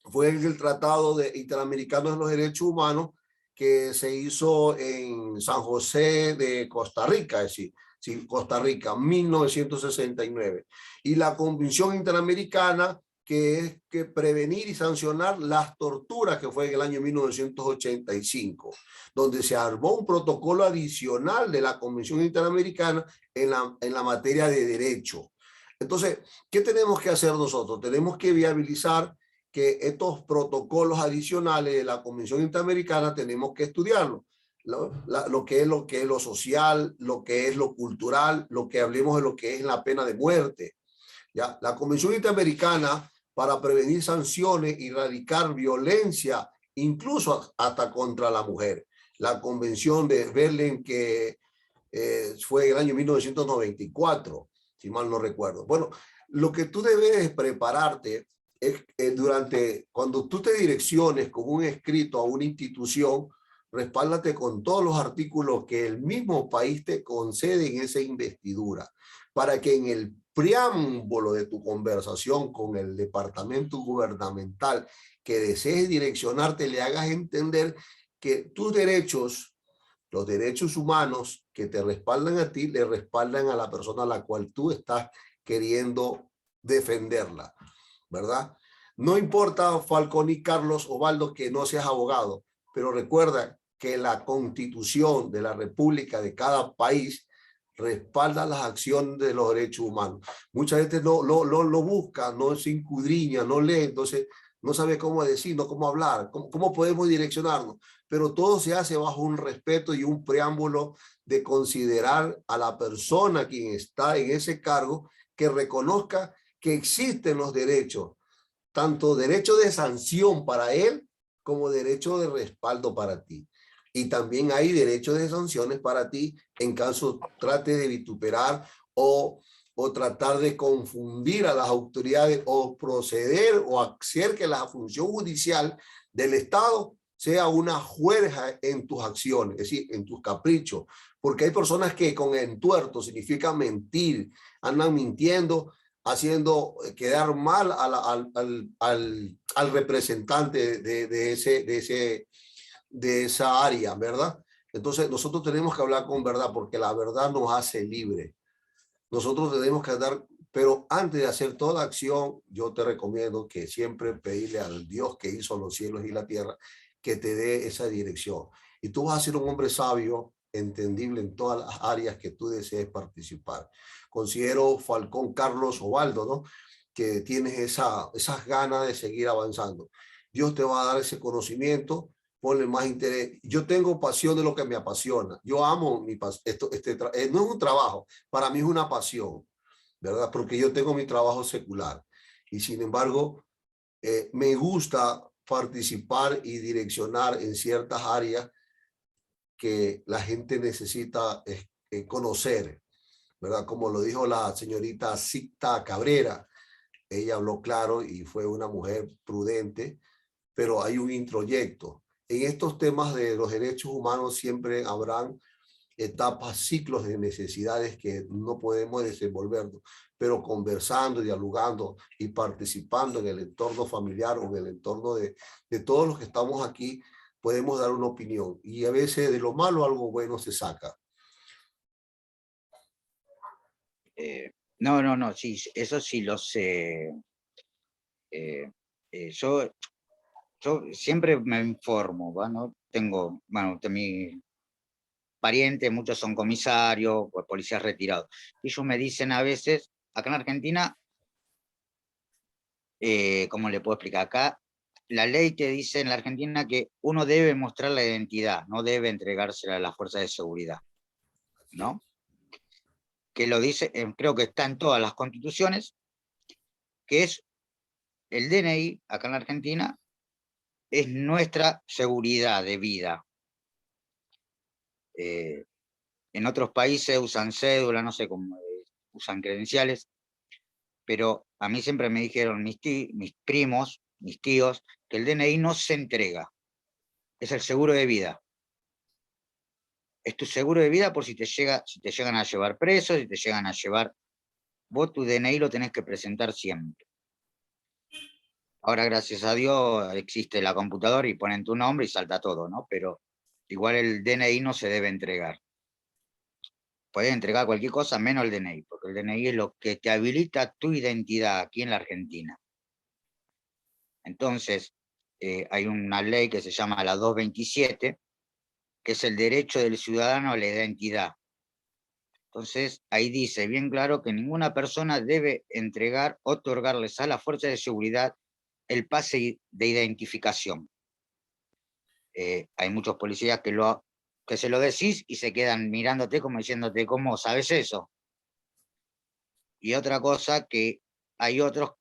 fue el Tratado Interamericano de los Derechos Humanos que se hizo en San José de Costa Rica, es decir, sí, Costa Rica, 1969. Y la Convención Interamericana, que es que prevenir y sancionar las torturas, que fue en el año 1985, donde se armó un protocolo adicional de la Convención Interamericana en la materia de derecho. Entonces, ¿qué tenemos que hacer nosotros? Tenemos que viabilizar que estos protocolos adicionales de la Convención Interamericana tenemos que estudiarlo. Lo que es lo social, lo que es lo cultural, lo que hablemos de lo que es la pena de muerte. ¿Ya? La Convención Interamericana para prevenir sanciones y erradicar violencia, incluso hasta contra la mujer. La Convención de Berlín, que fue en el año 1994, si mal no recuerdo. Bueno, lo que tú debes prepararte es cuando tú te direcciones con un escrito a una institución, respáldate con todos los artículos que el mismo país te concede en esa investidura, para que en el preámbulo de tu conversación con el departamento gubernamental que desees direccionarte, le hagas entender que tus derechos, los derechos humanos que te respaldan a ti, le respaldan a la persona a la cual tú estás queriendo defenderla, ¿verdad? No importa, Falcón y Carlos Osvaldo, que no seas abogado, pero recuerda que la Constitución de la República de cada país respalda las acciones de los derechos humanos. Mucha gente no lo busca, no se escudriña, no lee, entonces no sabe cómo decir, no cómo hablar, cómo podemos direccionarnos. Pero todo se hace bajo un respeto y un preámbulo de considerar a la persona quien está en ese cargo, que reconozca que existen los derechos, tanto derecho de sanción para él como derecho de respaldo para ti. Y también hay derecho de sanciones para ti en caso trate de vituperar o tratar de confundir a las autoridades o proceder o hacer que la función judicial del Estado sea una fuerza en tus acciones, es decir, en tus caprichos. Porque hay personas que con entuerto significa mentir, andan mintiendo, haciendo quedar mal al representante de esa área, ¿verdad? Entonces nosotros tenemos que hablar con verdad, porque la verdad nos hace libre. Nosotros tenemos que dar, pero antes de hacer toda acción, yo te recomiendo que siempre pedirle al Dios que hizo los cielos y la tierra, que te dé esa dirección. Y tú vas a ser un hombre sabio, entendible en todas las áreas que tú desees participar. Considero, Falcón Carlos Osvaldo, ¿no?, que tienes esas ganas de seguir avanzando. Dios te va a dar ese conocimiento, ponle más interés. Yo tengo pasión de lo que me apasiona. Yo amo mi pasión. No es un trabajo, para mí es una pasión, ¿verdad? Porque yo tengo mi trabajo secular. Y sin embargo, me gusta participar y direccionar en ciertas áreas que la gente necesita conocer, ¿verdad? Como lo dijo la señorita Sicta Cabrera, ella habló claro y fue una mujer prudente, pero hay un introyecto. En estos temas de los derechos humanos siempre habrán etapas, ciclos de necesidades que no podemos desenvolvernos, pero conversando, dialogando y participando en el entorno familiar o en el entorno de todos los que estamos aquí, podemos dar una opinión. Y a veces de lo malo algo bueno se saca. No, sí, eso sí lo sé. Yo siempre me informo, ¿va? ¿No? Tengo, bueno, mis parientes, muchos son comisarios, pues, policías retirados. Y ellos me dicen a veces, acá en Argentina, ¿cómo le puedo explicar? Acá la ley te dice en la Argentina que uno debe mostrar la identidad, no debe entregársela a las fuerzas de seguridad, ¿no? Que lo dice, creo que está en todas las constituciones, que es el DNI, acá en la Argentina, es nuestra seguridad de vida. En otros países usan cédula, no sé cómo, usan credenciales, pero a mí siempre me dijeron mis primos, mis tíos, que el DNI no se entrega, es el seguro de vida. Es tu seguro de vida por si te llegan a llevar preso, si te llegan a llevar, vos tu DNI lo tenés que presentar siempre. Ahora, gracias a Dios, existe la computadora y ponen tu nombre y salta todo, ¿no? Pero igual el DNI no se debe entregar. Puedes entregar cualquier cosa menos el DNI, porque el DNI es lo que te habilita tu identidad aquí en la Argentina. Entonces, hay una ley que se llama la 227, que es el derecho del ciudadano a la identidad. Entonces, ahí dice bien claro que ninguna persona debe entregar, otorgarles a la fuerza de seguridad el pase de identificación. Hay muchos policías que se lo decís y se quedan mirándote como diciéndote, ¿cómo sabes eso? Y otra cosa que hay otros,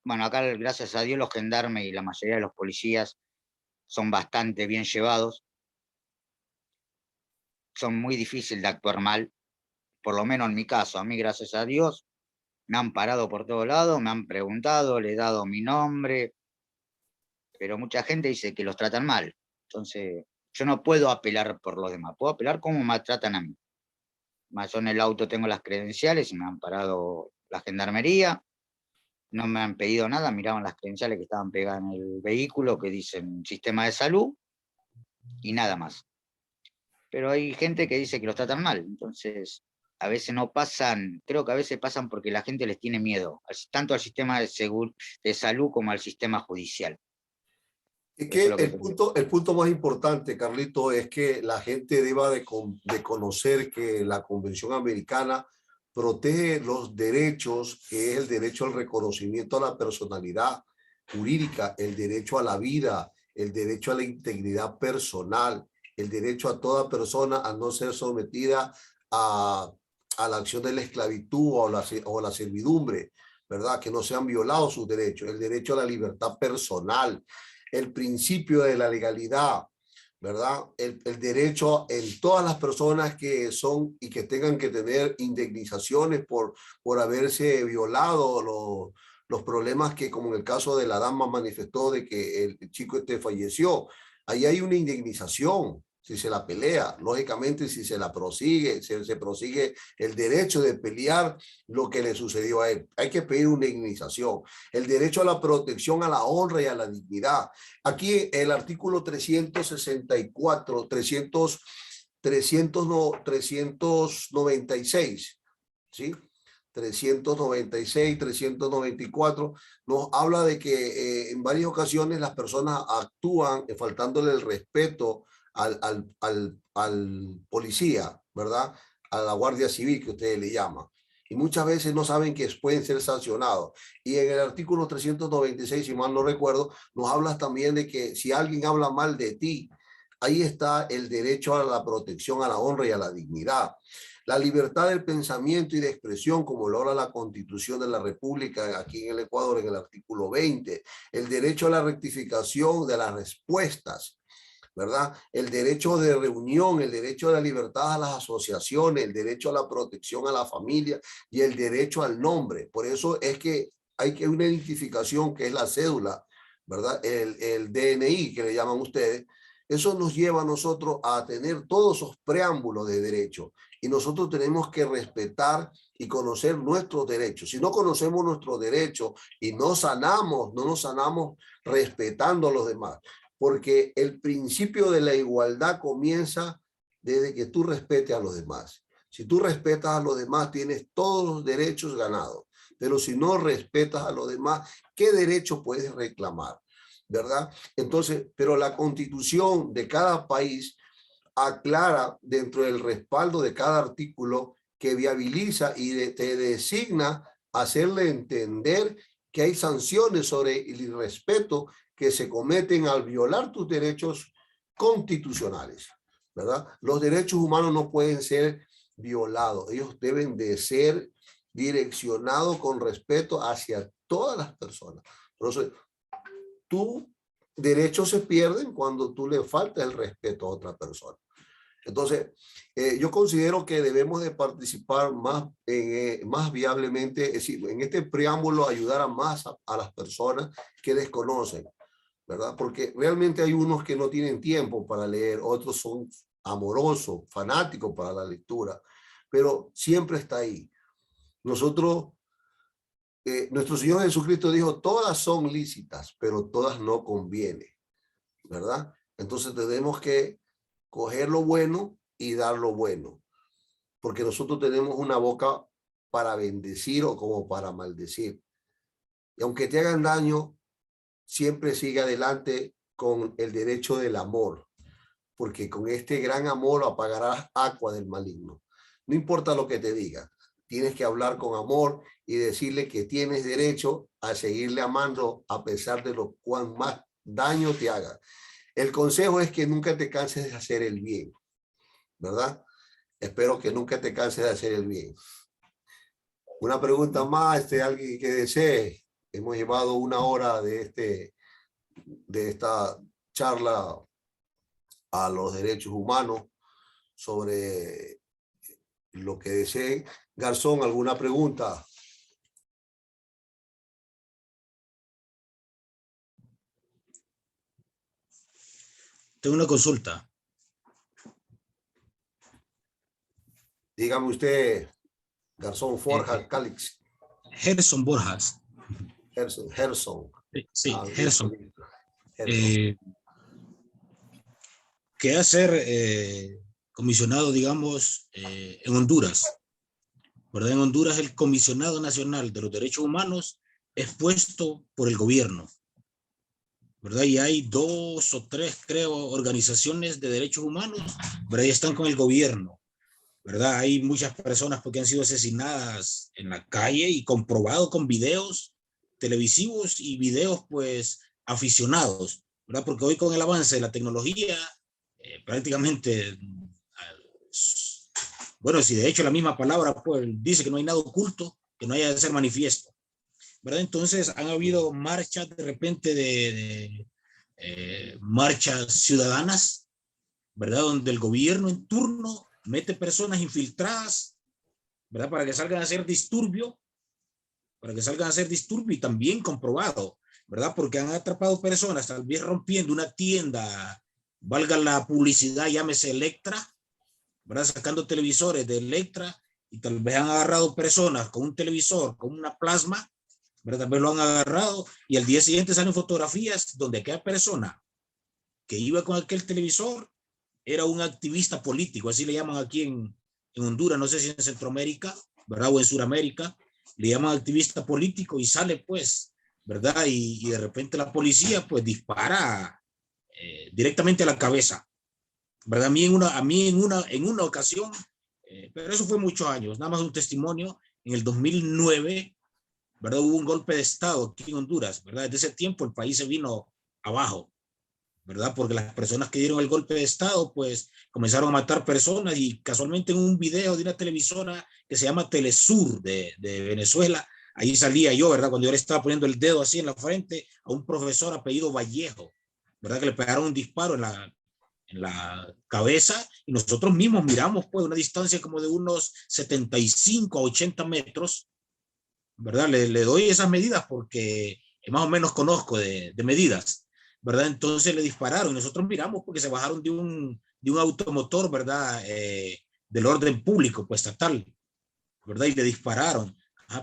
bueno, acá gracias a Dios los gendarmes y la mayoría de los policías son bastante bien llevados, son muy difíciles de actuar mal, por lo menos en mi caso, a mí gracias a Dios me han parado por todos lados, me han preguntado, le he dado mi nombre, pero mucha gente dice que los tratan mal. Entonces, yo no puedo apelar por los demás, puedo apelar cómo me tratan a mí. Más yo en el auto tengo las credenciales y me han parado la gendarmería, no me han pedido nada, miraban las credenciales que estaban pegadas en el vehículo que dicen sistema de salud y nada más. Pero hay gente que dice que los tratan mal, entonces a veces no pasan, creo que a veces pasan porque la gente les tiene miedo, tanto al sistema de salud como al sistema judicial. Es que el punto más importante, Carlito, es que la gente deba de conocer que la Convención Americana protege los derechos, que es el derecho al reconocimiento a la personalidad jurídica, el derecho a la vida, el derecho a la integridad personal, el derecho a toda persona a no ser sometida a la acción de la esclavitud o la servidumbre, ¿verdad? Que no sean violados sus derechos, el derecho a la libertad personal, el principio de la legalidad, ¿verdad? El derecho en todas las personas que son y que tengan que tener indemnizaciones por haberse violado los problemas que, como en el caso de la dama manifestó de que el chico falleció. Ahí hay una indemnización si se la pelea. Lógicamente, si se la prosigue, se prosigue el derecho de pelear lo que le sucedió a él. Hay que pedir una indemnización. El derecho a la protección, a la honra y a la dignidad. Aquí el artículo 364, 396, ¿sí? 396, 394, nos habla de que en varias ocasiones las personas actúan faltándole el respeto al policía, ¿verdad? A la Guardia Civil que ustedes le llaman. y muchas veces no saben que pueden ser sancionados. Y en el artículo 396, si mal no recuerdo, nos hablas también de que si alguien habla mal de ti, ahí está el derecho a la protección, a la honra y a la dignidad. La libertad del pensamiento y de expresión, como lo habla la Constitución de la República aquí en el Ecuador, en el artículo 20. El derecho a la rectificación de las respuestas, ¿verdad? El derecho de reunión, el derecho de la libertad a las asociaciones, el derecho a la protección a la familia y el derecho al nombre. Por eso es que hay que una identificación que es la cédula, ¿verdad? El DNI que le llaman ustedes. Eso nos lleva a nosotros a tener todos esos preámbulos de derecho y nosotros tenemos que respetar y conocer nuestros derechos. Si no conocemos nuestros derechos y no nos sanamos respetando a los demás, porque el principio de la igualdad comienza desde que tú respetes a los demás. Si tú respetas a los demás, tienes todos los derechos ganados, pero si no respetas a los demás, ¿qué derecho puedes reclamar? ¿Verdad? Entonces, pero la Constitución de cada país aclara dentro del respaldo de cada artículo que viabiliza y te designa hacerle entender que hay sanciones sobre el irrespeto que se cometen al violar tus derechos constitucionales, ¿verdad? Los derechos humanos no pueden ser violados, ellos deben de ser direccionados con respeto hacia todas las personas. Por eso, tus derechos se pierden cuando tú le faltas el respeto a otra persona. Entonces, yo considero que debemos de participar más viablemente, es decir, en este preámbulo ayudar a las personas que desconocen, ¿verdad? Porque realmente hay unos que no tienen tiempo para leer, otros son amorosos, fanáticos para la lectura, pero siempre está ahí. Nuestro Señor Jesucristo dijo, todas son lícitas, pero todas no convienen, ¿verdad? Entonces tenemos que coger lo bueno y dar lo bueno, porque nosotros tenemos una boca para bendecir o como para maldecir. Y aunque te hagan daño, siempre sigue adelante con el derecho del amor, porque con este gran amor apagarás agua del maligno. No importa lo que te diga, tienes que hablar con amor y decirle que tienes derecho a seguirle amando a pesar de lo cuán más daño te haga. El consejo es que nunca te canses de hacer el bien, ¿verdad? Espero que nunca te canses de hacer el bien. Una pregunta más, alguien que desee. Hemos llevado 1 hora de esta charla a los derechos humanos sobre lo que deseen. Garzón, ¿alguna pregunta? Tengo una consulta. Dígame usted, Garzón Forja, Calix. Gerson Borjas. Gerson. Sí, Ah, Gerson. Gerson. ¿Qué hacer comisionado, digamos, en Honduras? ¿Verdad? En Honduras el comisionado nacional de los derechos humanos es puesto por el gobierno, ¿verdad? Y hay 2 o 3, creo, organizaciones de derechos humanos, ¿verdad? Y están con el gobierno, ¿verdad? Hay muchas personas porque han sido asesinadas en la calle y comprobado con videos televisivos y videos, pues, aficionados, ¿verdad? Porque hoy con el avance de la tecnología, prácticamente, bueno, si de hecho la misma palabra, pues, dice que no hay nada oculto, que no haya de ser manifiesto, ¿verdad? Entonces han habido marchas de repente marchas ciudadanas, ¿verdad? Donde el gobierno en turno mete personas infiltradas, ¿verdad? Para que salgan a hacer disturbio, y también comprobado, ¿verdad? Porque han atrapado personas, tal vez rompiendo una tienda, valga la publicidad, llámese Electra, ¿verdad? Sacando televisores de Electra, y tal vez han agarrado personas con un televisor, con una plasma, ¿verdad? Tal vez lo han agarrado, y al día siguiente salen fotografías donde aquella persona que iba con aquel televisor era un activista político, así le llaman aquí en Honduras, no sé si en Centroamérica, ¿verdad? O en Sudamérica, le llaman activista político, y sale, pues, ¿verdad? Y de repente la policía, pues, dispara directamente a la cabeza, ¿verdad? A mí en una ocasión, pero eso fue muchos años, nada más un testimonio, en el 2009, ¿verdad? Hubo un golpe de Estado aquí en Honduras, ¿verdad? Desde ese tiempo el país se vino abajo, ¿verdad? Porque las personas que dieron el golpe de Estado, pues comenzaron a matar personas y casualmente en un video de una televisora que se llama Telesur de Venezuela, ahí salía yo, ¿verdad? Cuando yo le estaba poniendo el dedo así en la frente a un profesor apellido Vallejo, ¿verdad? Que le pegaron un disparo en la cabeza y nosotros mismos miramos pues una distancia como de unos 75 a 80 metros, ¿verdad? Le doy esas medidas porque más o menos conozco de medidas, ¿verdad? Entonces le dispararon y nosotros miramos porque se bajaron de un automotor, ¿verdad? Del orden público, pues estatal, ¿verdad? Y le dispararon.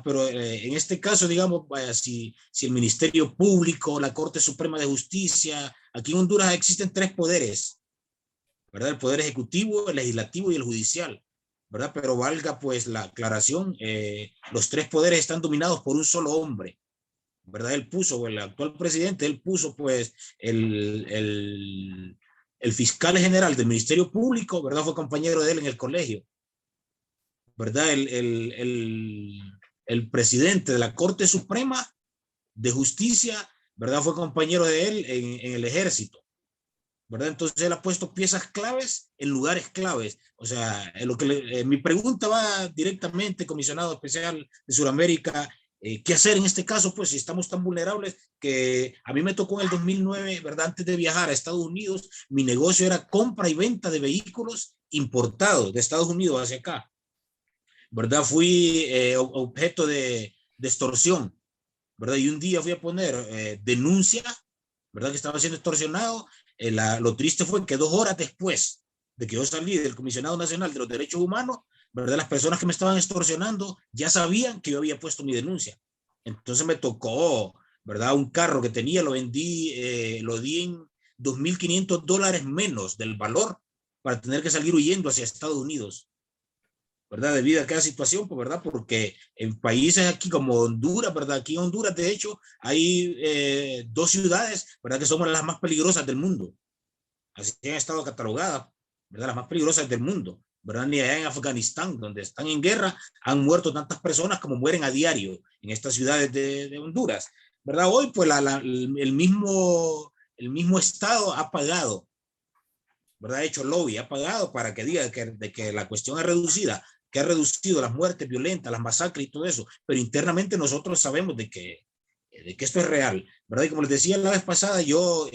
Pero en este caso, digamos, vaya, si el Ministerio Público, la Corte Suprema de Justicia, aquí en Honduras existen tres poderes, ¿verdad? El poder ejecutivo, el legislativo y el judicial, ¿verdad? Pero valga pues la aclaración, los tres poderes están dominados por un solo hombre, ¿verdad? Él puso, el actual presidente, él puso pues el fiscal general del Ministerio Público, ¿verdad? Fue compañero de él en el colegio, ¿verdad? El presidente de la Corte Suprema de Justicia, ¿verdad? Fue compañero de él en el ejército, ¿verdad? Entonces él ha puesto piezas claves en lugares claves. O sea, mi pregunta va directamente, comisionado especial de Sudamérica, ¿qué hacer en este caso? Pues si estamos tan vulnerables, que a mí me tocó en el 2009, ¿verdad? Antes de viajar a Estados Unidos, mi negocio era compra y venta de vehículos importados de Estados Unidos hacia acá, ¿verdad? Fui objeto de extorsión, ¿verdad? Y un día fui a poner denuncia, ¿verdad? Que estaba siendo extorsionado. Lo triste fue que 2 horas después de que yo salí del Comisionado Nacional de los Derechos Humanos, ¿verdad? Las personas que me estaban extorsionando ya sabían que yo había puesto mi denuncia. Entonces me tocó, ¿verdad? Un carro que tenía, lo di en $2,500 menos del valor para tener que salir huyendo hacia Estados Unidos, ¿verdad? Debido a cada situación, pues, ¿verdad? Porque en países aquí como Honduras, ¿verdad? Aquí en Honduras, de hecho, hay 2 ciudades, ¿verdad? Que somos las más peligrosas del mundo. Así han estado catalogadas, ¿verdad? Las más peligrosas del mundo, ¿verdad? Ni allá en Afganistán, donde están en guerra, han muerto tantas personas como mueren a diario en estas ciudades de Honduras, ¿verdad? Hoy, pues, el mismo Estado ha pagado, ¿verdad? Ha hecho lobby, ha pagado para que diga de que la cuestión es reducida, que ha reducido las muertes violentas, las masacres y todo eso, pero internamente nosotros sabemos de que esto es real, ¿verdad? Y como les decía la vez pasada, yo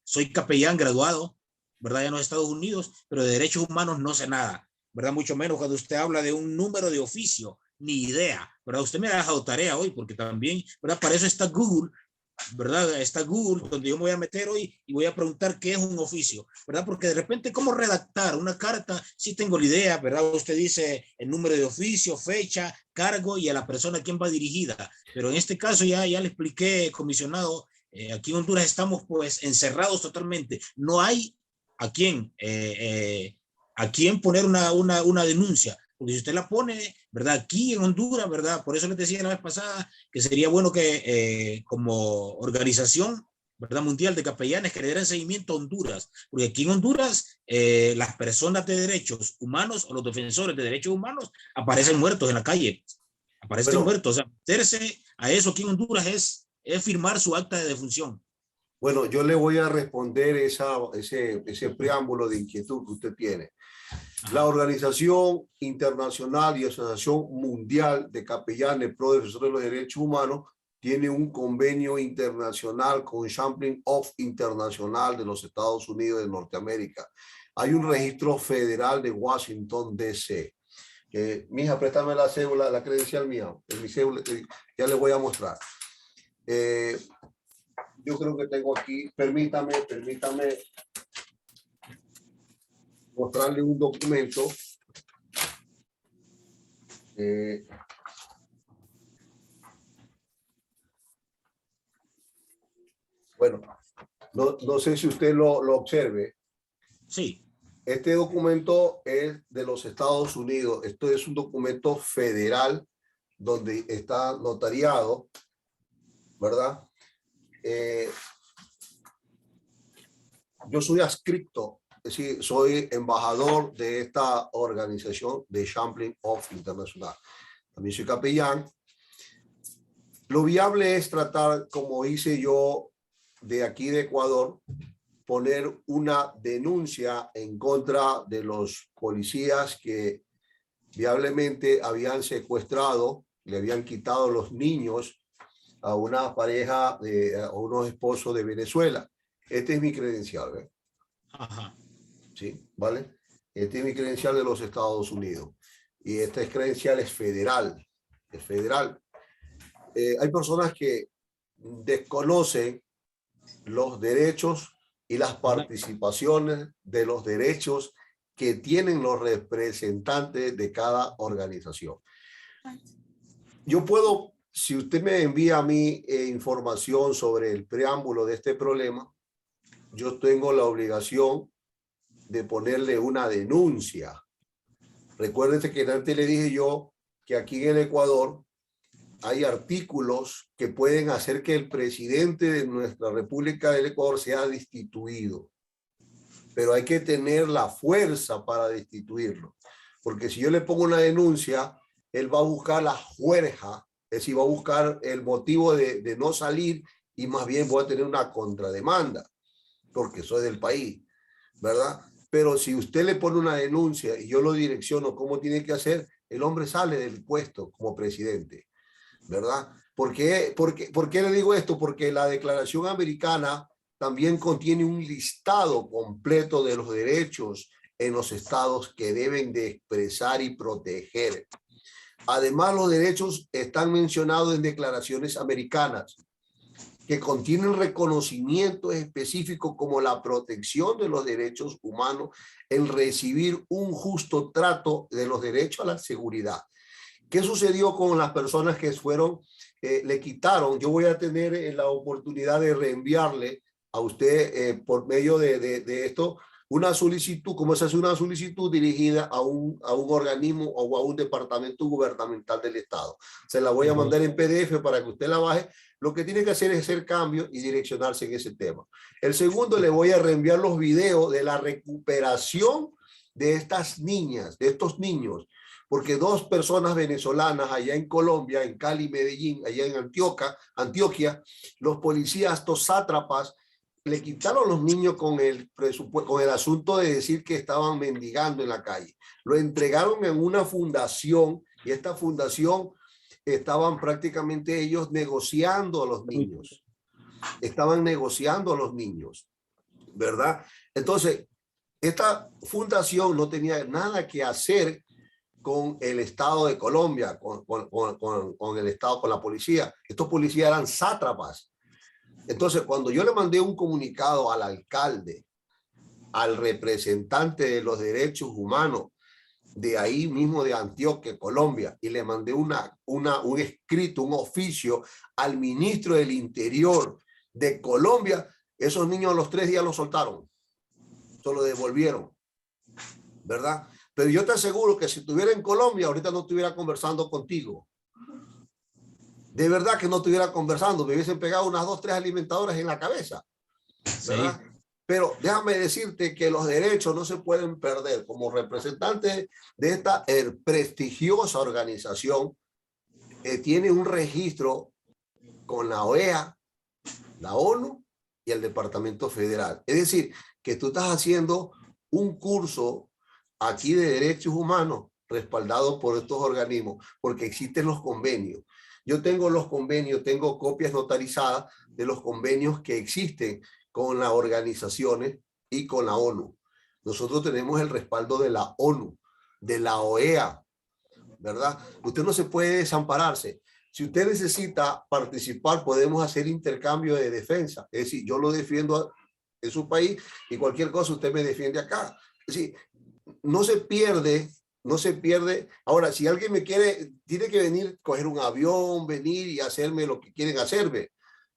soy capellán graduado, ¿verdad? En los Estados Unidos, pero de derechos humanos no sé nada, ¿verdad? Mucho menos cuando usted habla de un número de oficio, ni idea, ¿verdad? Usted me ha dejado tarea hoy, porque también, ¿verdad? Para eso está Google, ¿verdad? Está Google, donde yo me voy a meter hoy y voy a preguntar qué es un oficio, ¿verdad? Porque de repente, ¿cómo redactar una carta? Sí tengo la idea, ¿verdad? Usted dice el número de oficio, fecha, cargo y a la persona a quien va dirigida. Pero en este caso ya le expliqué, comisionado, aquí en Honduras estamos pues encerrados totalmente. No hay a quién poner una denuncia. Porque si usted la pone, ¿verdad? Aquí en Honduras, ¿verdad? Por eso les decía la vez pasada que sería bueno que como organización, ¿verdad? Mundial de capellanes que le dieran seguimiento a Honduras. Porque aquí en Honduras las personas de derechos humanos o los defensores de derechos humanos aparecen muertos en la calle. Aparecen muertos. O sea, meterse a eso aquí en Honduras es firmar su acta de defunción. Bueno, yo le voy a responder ese preámbulo de inquietud que usted tiene. La Organización Internacional y Asociación Mundial de Capellanes Pro Defensores de los Derechos Humanos tiene un convenio internacional con Champlain Off Internacional de los Estados Unidos de Norteamérica. Hay un registro federal de Washington, D.C. Mija, préstame la cédula, la credencial mía. Mi cédula, ya les voy a mostrar. Yo creo que tengo aquí, permítame mostrarle un documento. Bueno, no sé si usted lo observe. Sí. Este documento es de los Estados Unidos. Esto es un documento federal donde está notariado, ¿verdad? Yo soy adscrito, es decir, soy embajador de esta organización de Champlain Off Internacional. también soy capellán. Lo viable es tratar, como hice yo de aquí de Ecuador, poner una denuncia en contra de los policías que viablemente habían secuestrado, le habían quitado los niños a una pareja, a unos esposos de Venezuela. Este es mi credencial, ¿ve? Ajá. ¿Sí? ¿Vale? Este es mi credencial de los Estados Unidos. Y esta credencial es federal. Es federal. Hay personas que desconocen los derechos y las participaciones de los derechos que tienen los representantes de cada organización. Yo puedo, si usted me envía a mí información sobre el preámbulo de este problema, yo tengo la obligación de ponerle una denuncia. Recuérdense que antes le dije yo que aquí en el Ecuador hay artículos que pueden hacer que el presidente de nuestra República del Ecuador sea destituido. Pero hay que tener la fuerza para destituirlo. Porque si yo le pongo una denuncia, él va a buscar la fuerza, es decir, va a buscar el motivo de no salir y más bien voy a tener una contrademanda, porque soy del país, ¿verdad? Pero si usted le pone una denuncia y yo lo direcciono cómo tiene que hacer, el hombre sale del puesto como presidente, ¿verdad? ¿Por qué le digo esto? Porque la Declaración Americana también contiene un listado completo de los derechos en los estados que deben de expresar y proteger. Además, los derechos están mencionados en declaraciones americanas que contienen reconocimientos específicos como la protección de los derechos humanos, el recibir un justo trato de los derechos a la seguridad. ¿Qué sucedió con las personas que fueron, le quitaron? Yo voy a tener la oportunidad de reenviarle a usted por medio de esto una solicitud, como se hace una solicitud dirigida a un organismo o a un departamento gubernamental del Estado. Se la voy a mandar en PDF para que usted la baje. Lo que tiene que hacer es hacer cambios y direccionarse en ese tema. El segundo, le voy a reenviar los videos de la recuperación de estas niñas, de estos niños, porque dos personas venezolanas allá en Colombia, en Cali, Medellín, allá en Antioquia, los policías, estos sátrapas, le quitaron los niños con el presupuesto, con el asunto de decir que estaban mendigando en la calle. Lo entregaron en una fundación y esta fundación estaban prácticamente ellos negociando a los niños. Estaban negociando a los niños, ¿verdad? Entonces, esta fundación no tenía nada que hacer con el Estado de Colombia, con el Estado, con la policía. Estos policías eran sátrapas. Entonces, cuando yo le mandé un comunicado al alcalde, al representante de los derechos humanos de ahí mismo de Antioquia, Colombia, y le mandé un escrito, un oficio al ministro del Interior de Colombia, esos niños a los 3 días los soltaron, se lo devolvieron, ¿verdad? Pero yo te aseguro que si estuviera en Colombia, ahorita no estuviera conversando contigo. De verdad que no estuviera conversando, me hubiesen pegado unas 2, 3 alimentadoras en la cabeza, ¿verdad? Sí. Pero déjame decirte que los derechos no se pueden perder. Como representante de esta prestigiosa organización, tiene un registro con la OEA, la ONU y el Departamento Federal. Es decir, que tú estás haciendo un curso aquí de derechos humanos respaldado por estos organismos, porque existen los convenios. Yo tengo los convenios, tengo copias notarizadas de los convenios que existen con las organizaciones y con la ONU. Nosotros tenemos el respaldo de la ONU, de la OEA, ¿verdad? Usted no se puede desampararse. Si usted necesita participar, podemos hacer intercambio de defensa. Es decir, yo lo defiendo en su país y cualquier cosa usted me defiende acá. Es decir, no se pierde. No se pierde. Ahora, si alguien me quiere, tiene que venir, coger un avión, venir y hacerme lo que quieren hacerme,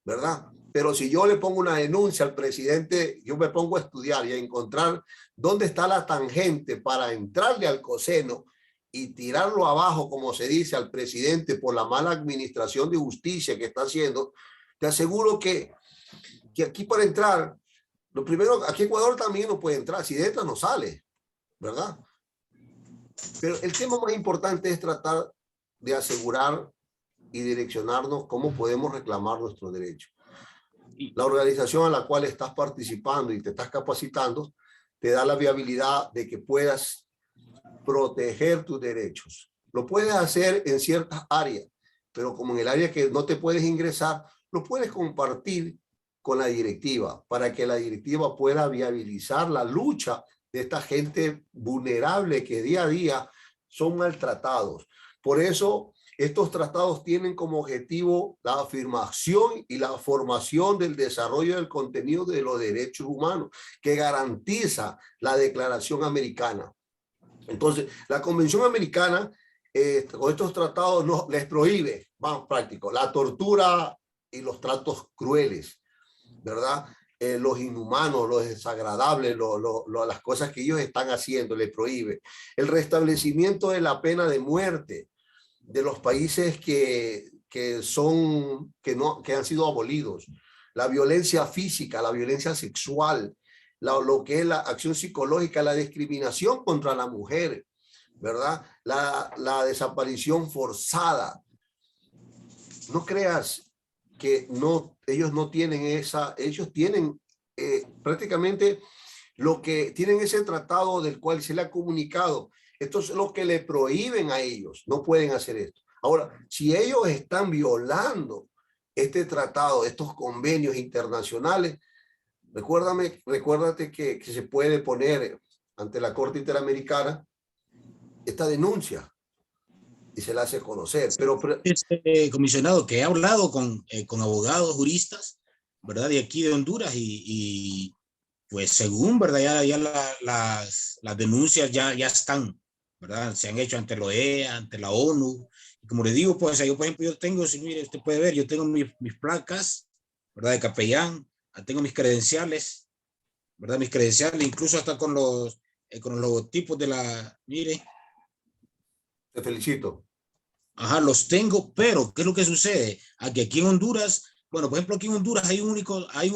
¿verdad? Pero si yo le pongo una denuncia al presidente, yo me pongo a estudiar y a encontrar dónde está la tangente para entrarle al coseno y tirarlo abajo, como se dice, al presidente por la mala administración de justicia que está haciendo, te aseguro que aquí para entrar, lo primero, aquí Ecuador también no puede entrar, si entra no sale, ¿verdad? Pero el tema más importante es tratar de asegurar y direccionarnos cómo podemos reclamar nuestros derechos. La organización a la cual estás participando y te estás capacitando te da la viabilidad de que puedas proteger tus derechos. Lo puedes hacer en ciertas áreas, pero como en el área que no te puedes ingresar, lo puedes compartir con la directiva para que la directiva pueda viabilizar la lucha de esta gente vulnerable que día a día son maltratados. Por eso, estos tratados tienen como objetivo la afirmación y la formación del desarrollo del contenido de los derechos humanos que garantiza la Declaración Americana. Entonces, la Convención Americana con estos tratados no, les prohíbe, más práctico, la tortura y los tratos crueles, ¿verdad? Los inhumanos, los desagradables, las cosas que ellos están haciendo, les prohíbe. El restablecimiento de la pena de muerte de los países que han sido abolidos, la violencia física, la violencia sexual, lo que es la acción psicológica, la discriminación contra la mujer, ¿verdad? La desaparición forzada. No creas que ellos no tienen ellos tienen prácticamente lo que tienen ese tratado del cual se le ha comunicado. Esto es lo que le prohíben a ellos, no pueden hacer esto. Ahora, si ellos están violando este tratado, estos convenios internacionales, recuérdate que se puede poner ante la Corte Interamericana esta denuncia y se la hace conocer. Pero comisionado, que he hablado con abogados, juristas, ¿verdad? De aquí de Honduras y pues según, ¿verdad? Ya las denuncias ya están, ¿verdad? Se han hecho ante la OEA, ante la ONU. Y como le digo, pues yo, por ejemplo, yo tengo, si mire, usted puede ver, yo tengo mis placas, ¿verdad? De capellán, tengo mis credenciales, ¿verdad? Mis credenciales, incluso hasta con los logotipos de mire. Te felicito. Ajá, los tengo, pero ¿qué es lo que sucede? Aquí en Honduras, bueno, por ejemplo, aquí en Honduras hay un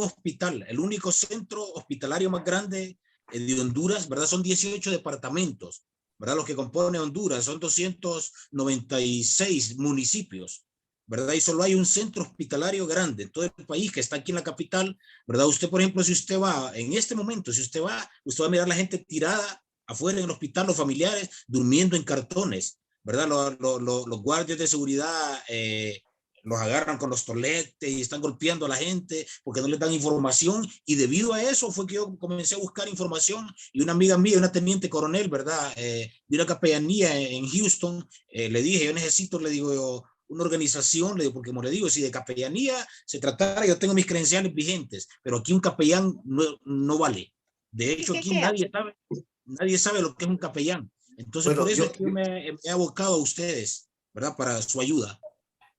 hospital, el único centro hospitalario más grande de Honduras, ¿verdad? Son 18 departamentos, ¿verdad? Los que componen Honduras, son 296 municipios, ¿verdad? Y solo hay un centro hospitalario grande en todo el país que está aquí en la capital, ¿verdad? Usted, por ejemplo, si usted va, en este momento, usted va a mirar a la gente tirada afuera en el hospital, los familiares durmiendo en cartones, ¿verdad? Los guardias de seguridad los agarran con los toletes y están golpeando a la gente porque no les dan información, y debido a eso fue que yo comencé a buscar información, y una amiga mía, una teniente coronel, ¿verdad? De una capellanía en Houston, le dije, yo necesito, le digo yo, una organización, le digo, porque como le digo, si de capellanía se tratara, yo tengo mis credenciales vigentes, pero aquí un capellán no vale. De hecho, aquí nadie sabe lo que es un capellán. Entonces, bueno, por eso yo me he abocado a ustedes, ¿verdad? Para su ayuda.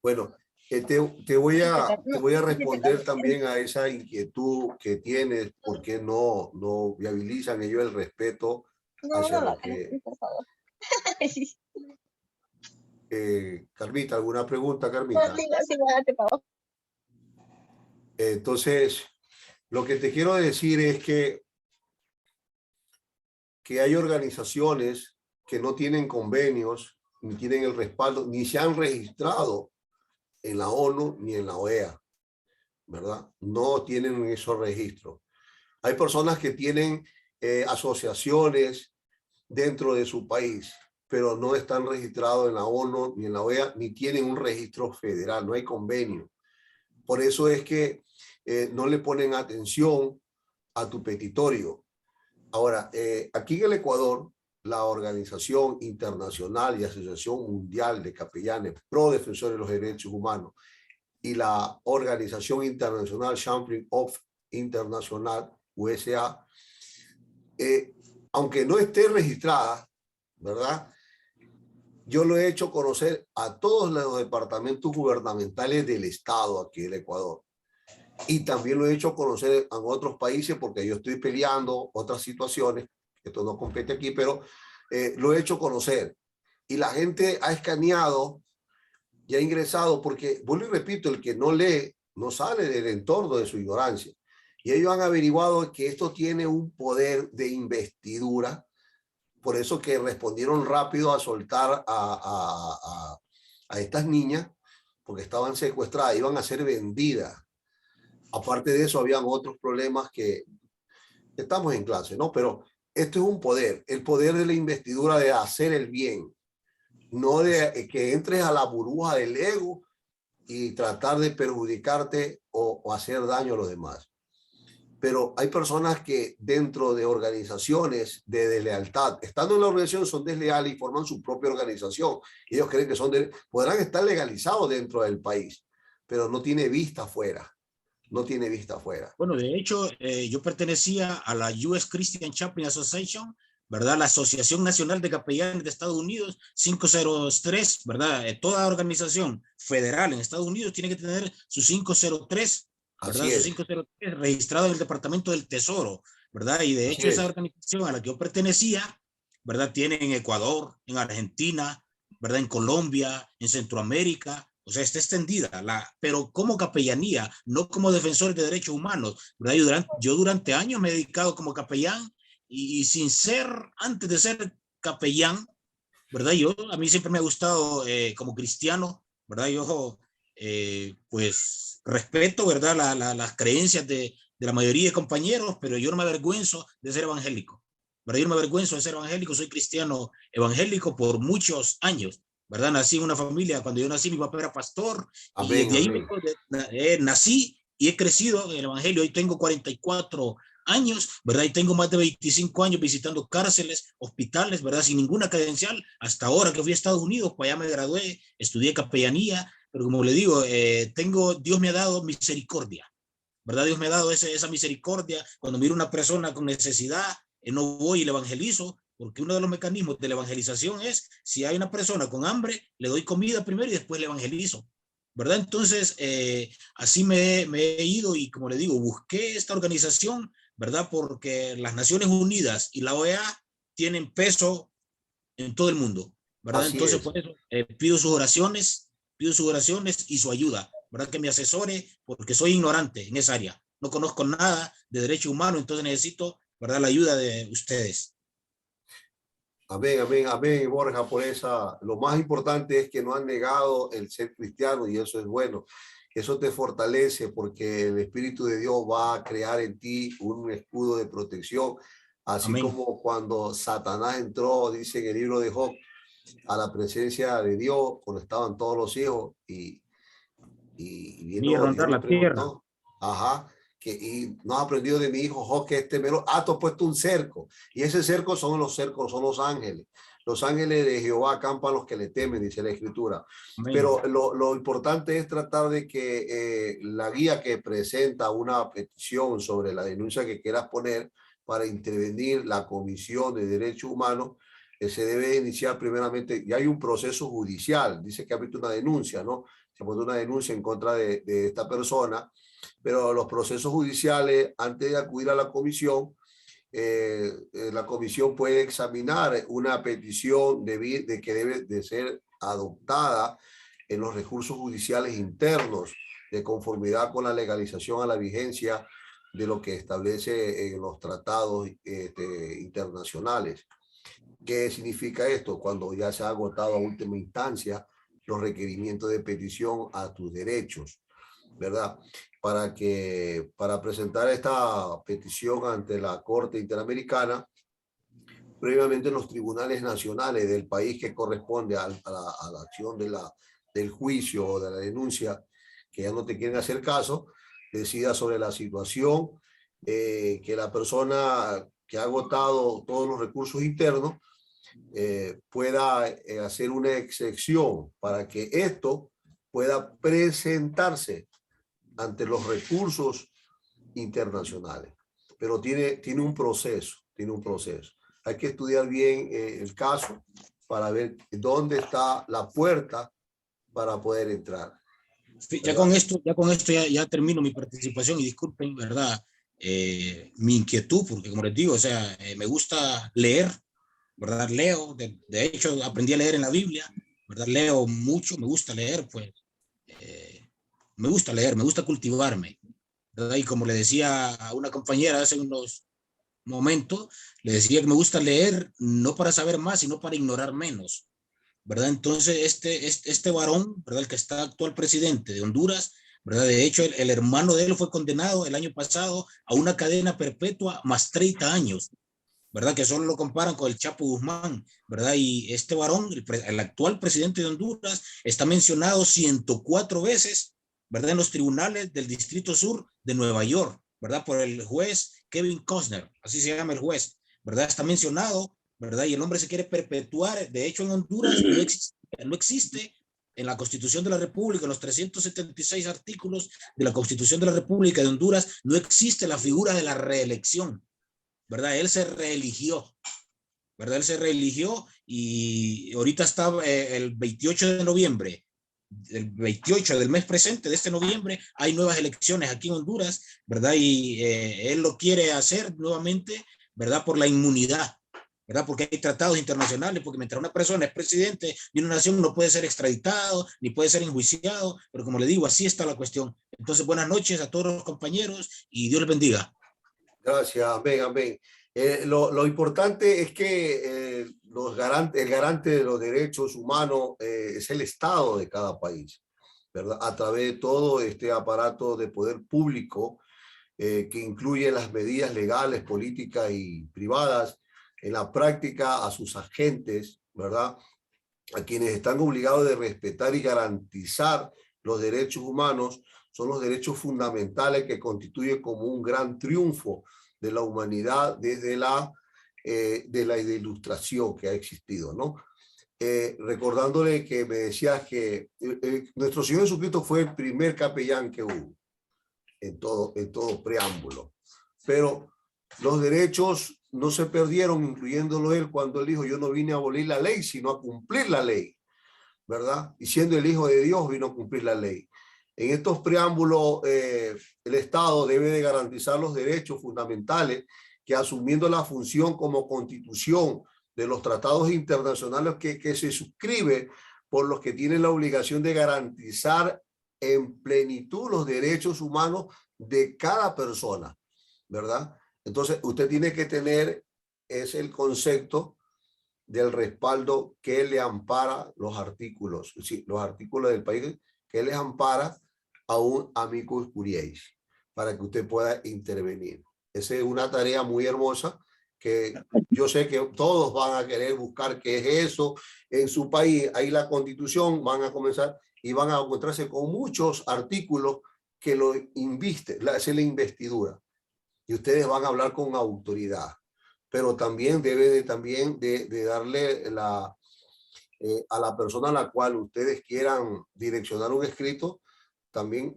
Bueno, te voy a responder también a esa inquietud que tienes, porque no viabilizan ellos el respeto hacia lo que... Carmita, ¿alguna pregunta, Carmita? Entonces, lo que te quiero decir es que hay organizaciones que no tienen convenios, ni tienen el respaldo, ni se han registrado en la ONU ni en la OEA, ¿verdad? No tienen esos registros. Hay personas que tienen asociaciones dentro de su país, pero no están registrados en la ONU ni en la OEA, ni tienen un registro federal, no hay convenio. Por eso es que no le ponen atención a tu petitorio. Ahora, aquí en el Ecuador, la Organización Internacional y Asociación Mundial de Capellanes Pro Defensores de los Derechos Humanos y la Organización Internacional Champion of Internacional, USA, aunque no esté registrada, ¿verdad? Yo lo he hecho conocer a todos los departamentos gubernamentales del Estado aquí en Ecuador. Y también lo he hecho conocer a otros países porque yo estoy peleando otras situaciones, esto no compete aquí, pero lo he hecho conocer. Y la gente ha escaneado y ha ingresado porque, vuelvo y repito, el que no lee no sale del entorno de su ignorancia. Y ellos han averiguado que esto tiene un poder de investidura, por eso que respondieron rápido a soltar a a estas niñas porque estaban secuestradas, iban a ser vendidas. Aparte de eso, habían otros problemas que estamos en clase, ¿no? Pero esto es un poder, el poder de la investidura de hacer el bien, no de que entres a la burbuja del ego y tratar de perjudicarte o hacer daño a los demás. Pero hay personas que dentro de organizaciones de deslealtad, estando en la organización, son desleales y forman su propia organización. Ellos creen que podrán estar legalizados dentro del país, pero no tiene vista afuera. No tiene vista afuera. Bueno, de hecho, yo pertenecía a la US Christian Chaplain Association, ¿verdad? La Asociación Nacional de Capellanes de Estados Unidos, 503, ¿verdad? Toda organización federal en Estados Unidos tiene que tener su 503, ¿verdad? Su 503 registrado en el Departamento del Tesoro, ¿verdad? Y de hecho, esa organización a la que yo pertenecía, ¿verdad? Tiene en Ecuador, en Argentina, ¿verdad? En Colombia, en Centroamérica. O sea, está extendida, pero como capellanía, no como defensores de derechos humanos, ¿verdad? Yo durante años me he dedicado como capellán y sin ser, antes de ser capellán, ¿verdad? A mí siempre me ha gustado como cristiano, ¿verdad? Yo, pues, respeto, ¿verdad? Las creencias de la mayoría de compañeros, pero yo no me avergüenzo de ser evangélico, ¿verdad? Yo no me avergüenzo de ser evangélico, soy cristiano evangélico por muchos años, ¿verdad? Nací en una familia, cuando yo nací mi papá era pastor, Amén, y de ahí nací y he crecido en el evangelio. Hoy tengo 44 años, ¿verdad? Y tengo más de 25 años visitando cárceles, hospitales, ¿verdad? Sin ninguna credencial, hasta ahora que fui a Estados Unidos, pues allá me gradué, estudié capellanía, pero como le digo, Dios me ha dado misericordia, ¿verdad? Dios me ha dado esa misericordia. Cuando miro a una persona con necesidad, no voy y le evangelizo, porque uno de los mecanismos de la evangelización es, si hay una persona con hambre, le doy comida primero y después le evangelizo, ¿verdad? Entonces, así me he ido y como le digo, busqué esta organización, ¿verdad? Porque las Naciones Unidas y la OEA tienen peso en todo el mundo, ¿verdad? Así Entonces, es. por eso pido sus oraciones y su ayuda, ¿verdad? Que me asesore, porque soy ignorante en esa área. No conozco nada de derecho humano, entonces necesito, ¿verdad? La ayuda de ustedes. Amén, amén, amén, Borja, por esa. Lo más importante es que no han negado el ser cristiano y eso es bueno. Eso te fortalece porque el Espíritu de Dios va a crear en ti un escudo de protección, así Amén. como cuando Satanás entró, dice en el libro de Job, a la presencia de Dios, cuando estaban todos los hijos y Ni Dios rondar le la tierra. preguntó, ajá, y no has aprendido de mi hijo Job que tú has puesto un cerco, y ese cerco son los cercos, son los ángeles. Los ángeles de Jehová acampan a los que le temen, dice la Escritura. Amén. Pero lo importante es tratar de que la guía que presenta una petición sobre la denuncia que quieras poner para intervenir la Comisión de Derechos Humanos, se debe iniciar primeramente, y hay un proceso judicial, dice que ha habido una denuncia, ¿no? Se ha puesto una denuncia en contra de esta persona, pero los procesos judiciales, antes de acudir a la comisión puede examinar una petición de que debe de ser adoptada en los recursos judiciales internos de conformidad con la legalización a la vigencia de lo que establece en los tratados internacionales. ¿Qué significa esto? Cuando ya se ha agotado a última instancia los requerimientos de petición a tus derechos, ¿verdad? Para presentar esta petición ante la Corte Interamericana, previamente los tribunales nacionales del país que corresponde a la acción del juicio o de la denuncia, que ya no te quieren hacer caso, decida sobre la situación, que la persona que ha agotado todos los recursos internos pueda hacer una excepción para que esto pueda presentarse ante los recursos internacionales. Pero tiene un proceso, Hay que estudiar bien el caso para ver dónde está la puerta para poder entrar. Ya con esto ya termino mi participación y disculpen, ¿verdad? Mi inquietud, porque como les digo, o sea, me gusta leer, ¿verdad? Leo, de hecho aprendí a leer en la Biblia, ¿verdad? Leo mucho, me gusta leer, pues, me gusta leer, me gusta cultivarme, ¿verdad? Y como le decía a una compañera hace unos momentos, le decía que me gusta leer no para saber más, sino para ignorar menos, ¿verdad? Entonces, este varón, ¿verdad? El que está actual presidente de Honduras, ¿verdad? De hecho, el hermano de él fue condenado el año pasado a una cadena perpetua más 30 años, ¿verdad? Que solo lo comparan con el Chapo Guzmán, ¿verdad? Y este varón, el actual presidente de Honduras, está mencionado 104 veces, ¿verdad? En los tribunales del Distrito Sur de Nueva York, ¿verdad? Por el juez Kevin Costner, así se llama el juez, ¿verdad? Está mencionado, ¿verdad? Y el hombre se quiere perpetuar. De hecho, en Honduras no existe en la Constitución de la República, en los 376 artículos de la Constitución de la República de Honduras, no existe la figura de la reelección, ¿verdad? Él se reeligió, ¿verdad? Él se reeligió y ahorita está el 28 de noviembre, el 28 del mes presente de este noviembre, hay nuevas elecciones aquí en Honduras, ¿verdad? Y él lo quiere hacer nuevamente, ¿verdad? Por la inmunidad, ¿verdad? Porque hay tratados internacionales, porque mientras una persona es presidente de una nación no puede ser extraditado, ni puede ser enjuiciado, pero como le digo, así está la cuestión. Entonces, buenas noches a todos los compañeros y Dios les bendiga. Gracias, amén, amén. Lo importante es que el garante de los derechos humanos es el Estado de cada país, ¿verdad? A través de todo este aparato de poder público que incluye las medidas legales, políticas y privadas, en la práctica a sus agentes, ¿verdad? A quienes están obligados de respetar y garantizar los derechos humanos, son los derechos fundamentales que constituyen como un gran triunfo de la humanidad desde de la ilustración que ha existido, ¿no? Recordándole que me decías que nuestro Señor Jesucristo fue el primer capellán que hubo en todo preámbulo, pero los derechos no se perdieron, incluyéndolo él cuando él dijo: yo no vine a abolir la ley, sino a cumplir la ley, ¿verdad? Y siendo el Hijo de Dios, vino a cumplir la ley. En estos preámbulos, el Estado debe de garantizar los derechos fundamentales que, asumiendo la función como constitución de los tratados internacionales que se suscribe por los que tienen la obligación de garantizar en plenitud los derechos humanos de cada persona, ¿verdad? Entonces, usted tiene que tener el concepto del respaldo que le ampara los artículos, sí, los artículos del país que les ampara a un amicus curiae, para que usted pueda intervenir. Esa es una tarea muy hermosa que yo sé que todos van a querer buscar qué es eso en su país. Ahí la Constitución van a comenzar y van a encontrarse con muchos artículos que lo inviste, es la investidura. Y ustedes van a hablar con autoridad, pero también debe de darle a la persona a la cual ustedes quieran direccionar un escrito, también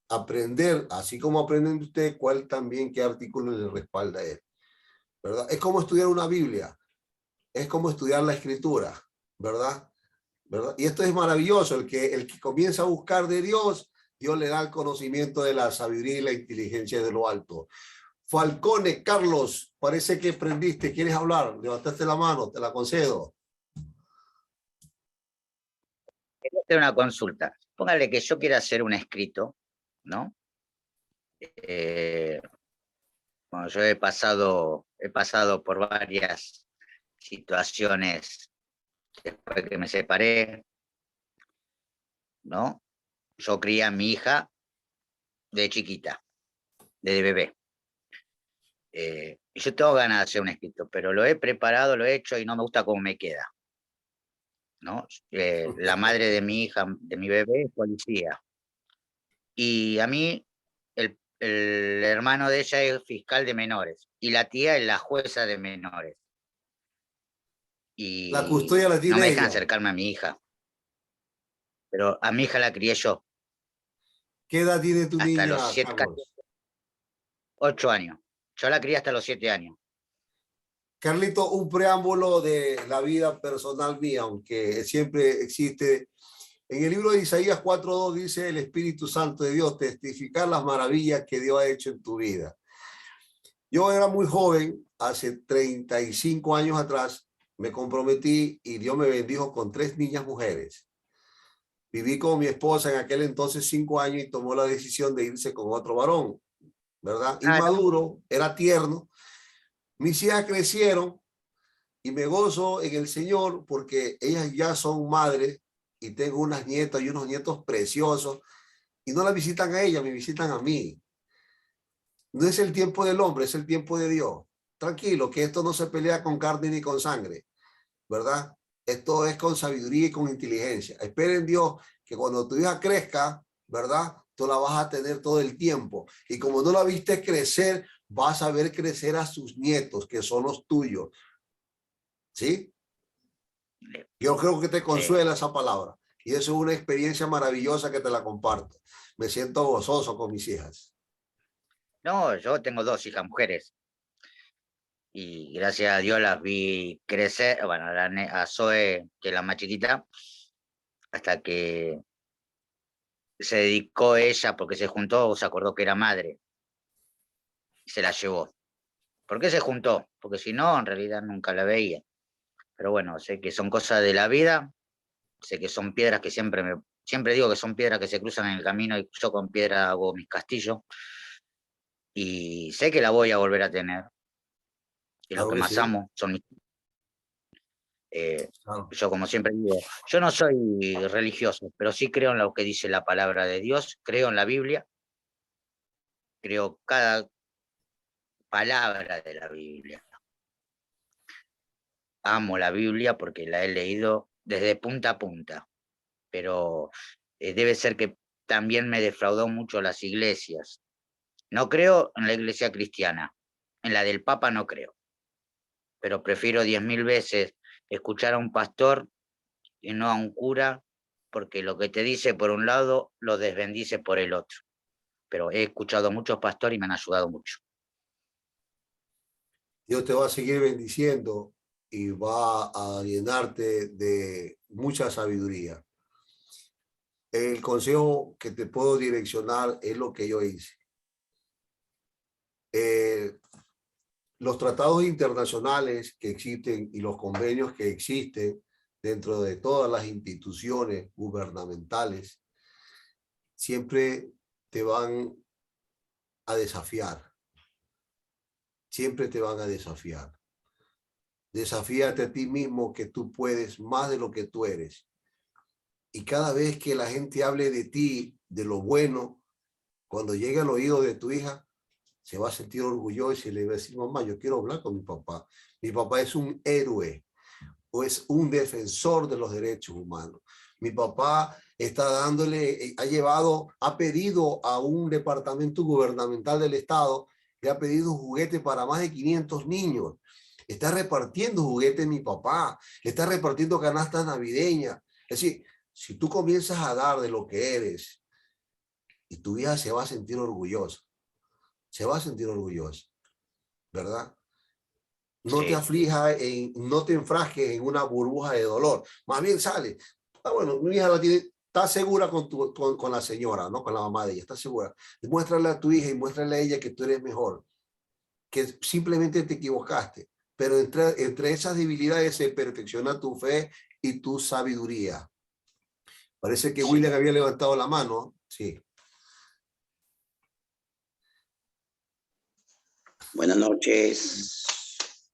aprender, así como aprenden de ustedes, cuál también, qué artículo le respalda a él, ¿verdad? Es como estudiar una Biblia, es como estudiar la escritura, ¿verdad? ¿Verdad? Y esto es maravilloso, el que comienza a buscar de Dios, Dios le da el conocimiento de la sabiduría y la inteligencia de lo alto. Falcone, Carlos, parece que prendiste, ¿quieres hablar? Levantaste la mano, te la concedo. Quería hacer una consulta. Póngale que yo quiera hacer un escrito, ¿no? Bueno, yo he pasado por varias situaciones después que me separé, ¿no? Yo crié a mi hija de chiquita, de bebé. Yo tengo ganas de hacer un escrito, pero lo he preparado, lo he hecho y no me gusta cómo me queda, ¿no? La madre de mi hija, de mi bebé, es policía. Y a mí, el hermano de ella es fiscal de menores y la tía es la jueza de menores. Y la custodia la tiene no me dejan ella. acercarme a mi hija. Pero a mi hija la crié yo. ¿Qué edad tiene tu hasta niña, los 7, Carlos? 8 años. Yo la crié hasta los 7 años. Carlito, un preámbulo de la vida personal mía, aunque siempre existe. En el libro de Isaías 4:2 dice: el Espíritu Santo de Dios, testificar las maravillas que Dios ha hecho en tu vida. Yo era muy joven, hace 35 años atrás, me comprometí y Dios me bendijo con 3 niñas mujeres. Viví con mi esposa en aquel entonces 5 años y tomó la decisión de irse con otro varón, ¿verdad? Inmaduro, era tierno. Mis hijas crecieron y me gozo en el Señor porque ellas ya son madres y tengo unas nietas y unos nietos preciosos y no la visitan a ella, me visitan a mí. No es el tiempo del hombre, es el tiempo de Dios. Tranquilo, que esto no se pelea con carne ni con sangre, ¿verdad? Esto es con sabiduría y con inteligencia. Espera en Dios que cuando tu hija crezca, ¿verdad? Tú la vas a tener todo el tiempo. Y como no la viste crecer, vas a ver crecer a sus nietos, que son los tuyos. ¿Sí? Yo creo que te consuela esa palabra. Y eso es una experiencia maravillosa que te la comparto. Me siento gozoso con mis hijas. No, yo tengo 2 hijas mujeres y gracias a Dios las vi crecer, bueno, a Zoe, que es la más chiquita, hasta que se dedicó ella porque se juntó, se acordó que era madre y se la llevó. ¿Por qué se juntó? Porque si no, en realidad nunca la veía. Pero bueno, sé que son cosas de la vida, sé que son piedras que siempre digo que son piedras que se cruzan en el camino y yo con piedra hago mis castillos y sé que la voy a volver a tener. Y lo Claro que que más sí. amo son mis... Claro. yo como siempre digo, yo no soy religioso, pero sí creo en lo que dice la palabra de Dios, creo en la Biblia, creo cada palabra de la Biblia. Amo la Biblia porque la he leído desde punta a punta, pero debe ser que también me defraudó mucho las iglesias. No creo en la iglesia cristiana, en la del Papa no creo, pero prefiero 10.000 veces escuchar a un pastor y no a un cura, porque lo que te dice por un lado lo desbendice por el otro. Pero he escuchado a muchos pastores y me han ayudado mucho. Dios te va a seguir bendiciendo y va a llenarte de mucha sabiduría. El consejo que te puedo direccionar es lo que yo hice. Los tratados internacionales que existen y los convenios que existen dentro de todas las instituciones gubernamentales siempre te van a desafiar. Siempre te van a desafiar. Desafíate a ti mismo que tú puedes más de lo que tú eres. Y cada vez que la gente hable de ti, de lo bueno, cuando llegue al oído de tu hija, se va a sentir orgulloso y le va a decir, mamá, yo quiero hablar con mi papá. Mi papá es un héroe o es un defensor de los derechos humanos. Mi papá está dándole, ha pedido a un departamento gubernamental del Estado, le ha pedido juguetes para más de 500 niños. Está repartiendo juguetes mi papá, está repartiendo canastas navideñas. Es decir, si tú comienzas a dar de lo que eres, y tu hija se va a sentir orgullosa, se va a sentir orgullosa, ¿verdad? No Sí. te aflijas, no te enfrasques en una burbuja de dolor. Más bien sale. Bueno, mi hija la tiene, está segura con la señora, ¿no? Con la mamá de ella, está segura. Muéstrale a tu hija y muéstrale a ella que tú eres mejor, que simplemente te equivocaste. Pero entre esas debilidades se perfecciona tu fe y tu sabiduría. Parece que Sí. William había levantado la mano. Sí. Buenas noches.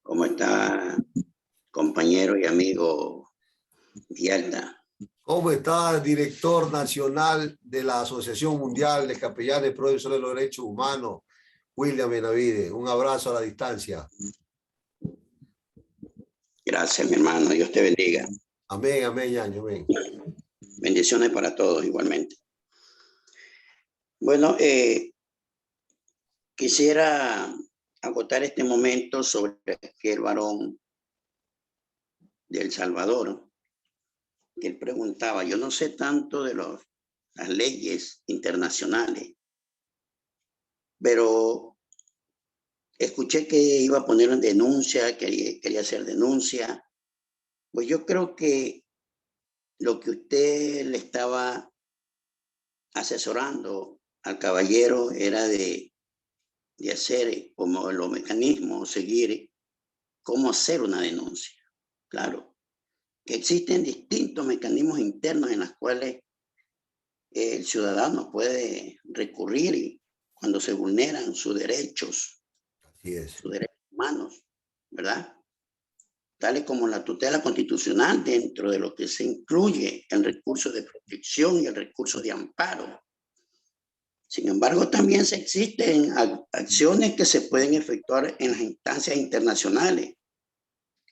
¿Cómo está, compañero y amigo Vialda? ¿Cómo está, director nacional de la Asociación Mundial de Capellanes Profesores de los Derechos Humanos, William Benavides? Un abrazo a la distancia. Gracias, mi hermano. Dios te bendiga. Amén, amén, Yaño, amén. Bendiciones para todos igualmente. Bueno, quisiera agotar este momento sobre aquel varón de El Salvador, que él preguntaba, yo no sé tanto de las leyes internacionales, pero escuché que iba a poner una denuncia, quería hacer denuncia. Pues yo creo que lo que usted le estaba asesorando al caballero era de hacer como los mecanismos, seguir cómo hacer una denuncia. Claro, que existen distintos mecanismos internos en los cuales el ciudadano puede recurrir cuando se vulneran sus derechos, Así es. sus derechos humanos, ¿verdad? tales como la tutela constitucional, dentro de lo que se incluye el recurso de protección y el recurso de amparo. Sin embargo, también existen acciones que se pueden efectuar en las instancias internacionales,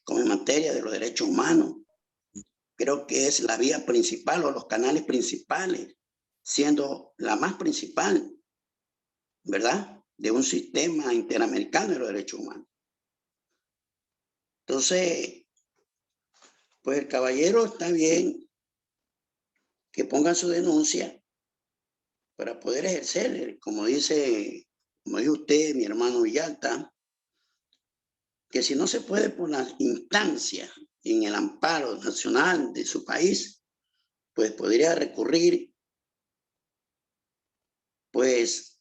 como en materia de los derechos humanos. Creo que es la vía principal o los canales principales, siendo la más principal, ¿verdad?, de un sistema interamericano de los derechos humanos. Entonces, pues el caballero está bien que ponga su denuncia para poder ejercer, como dice usted, mi hermano Villalta, que si no se puede por las instancias en el amparo nacional de su país, pues podría recurrir, pues,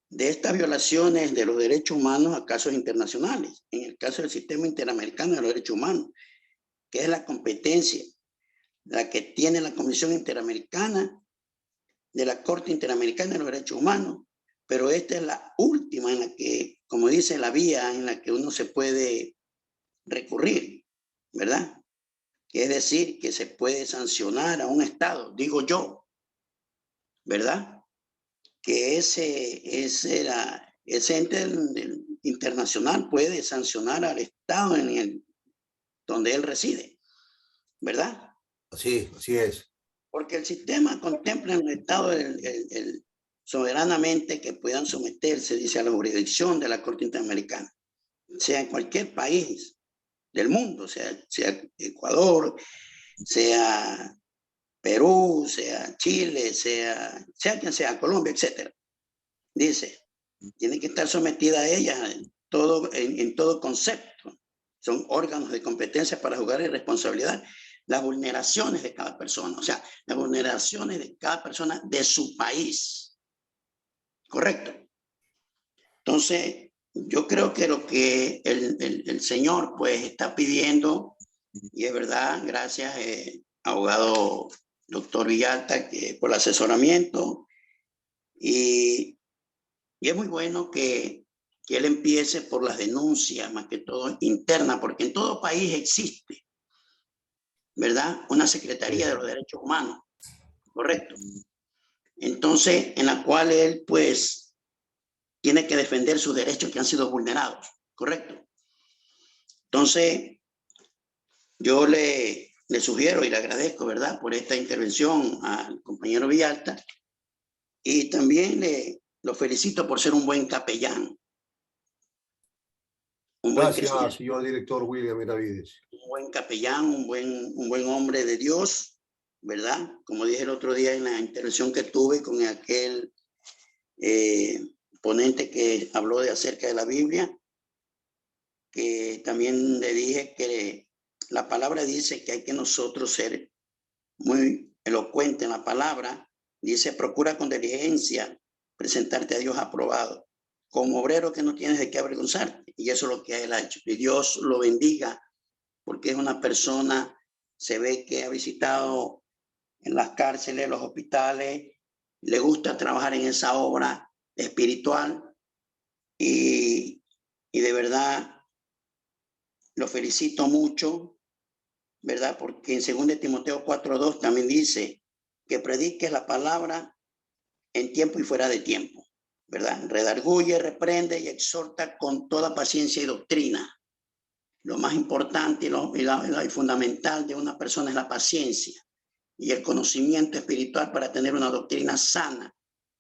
de estas violaciones de los derechos humanos a casos internacionales, en el caso del Sistema Interamericano de los Derechos Humanos, que es la competencia, la que tiene la Comisión Interamericana de la Corte Interamericana de los Derechos Humanos, pero esta es la última en la que, como dice, la vía en la que uno se puede recurrir, ¿verdad? Es decir, que se puede sancionar a un Estado, digo yo, ¿verdad? Que ese ente internacional puede sancionar al Estado donde él reside, ¿verdad? Así es. Porque el sistema contempla en el Estado soberanamente que puedan someterse, dice, a la jurisdicción de la Corte Interamericana, sea en cualquier país del mundo, sea Ecuador, sea Perú, sea Chile, sea quien sea, Colombia, etc. Dice, tiene que estar sometida a ella en todo concepto. Son órganos de competencia para juzgar y responsabilidad las vulneraciones de cada persona, o sea, las vulneraciones de cada persona de su país. ¿Correcto? Entonces, yo creo que lo que el señor pues está pidiendo, y es verdad, gracias, abogado doctor Villalta, por el asesoramiento, y es muy bueno que él empiece por las denuncias, más que todo internas, porque en todo país existe, ¿verdad?, una Secretaría de los Derechos Humanos, correcto. Entonces, en la cual él, pues, tiene que defender sus derechos que han sido vulnerados, correcto. Entonces, yo le sugiero y le agradezco, ¿verdad?, por esta intervención al compañero Villalta, y también lo felicito por ser un buen capellán. Gracias, señor director William Benavides. Un buen capellán, un buen hombre de Dios, ¿verdad? Como dije el otro día en la intervención que tuve con aquel ponente que habló acerca de la Biblia, que también le dije que la palabra dice que hay que nosotros ser muy elocuentes en la palabra. Dice, procura con diligencia presentarte a Dios aprobado, como obrero que no tienes de qué avergonzarte. Y eso es lo que él ha hecho. Y Dios lo bendiga, porque es una persona, se ve que ha visitado en las cárceles, los hospitales, le gusta trabajar en esa obra espiritual, y de verdad lo felicito mucho, ¿verdad? Porque en 2 Timoteo 4:2 también dice que prediques la palabra en tiempo y fuera de tiempo, ¿verdad? Redarguye, reprende y exhorta con toda paciencia y doctrina. Lo más importante y fundamental de una persona es la paciencia y el conocimiento espiritual para tener una doctrina sana,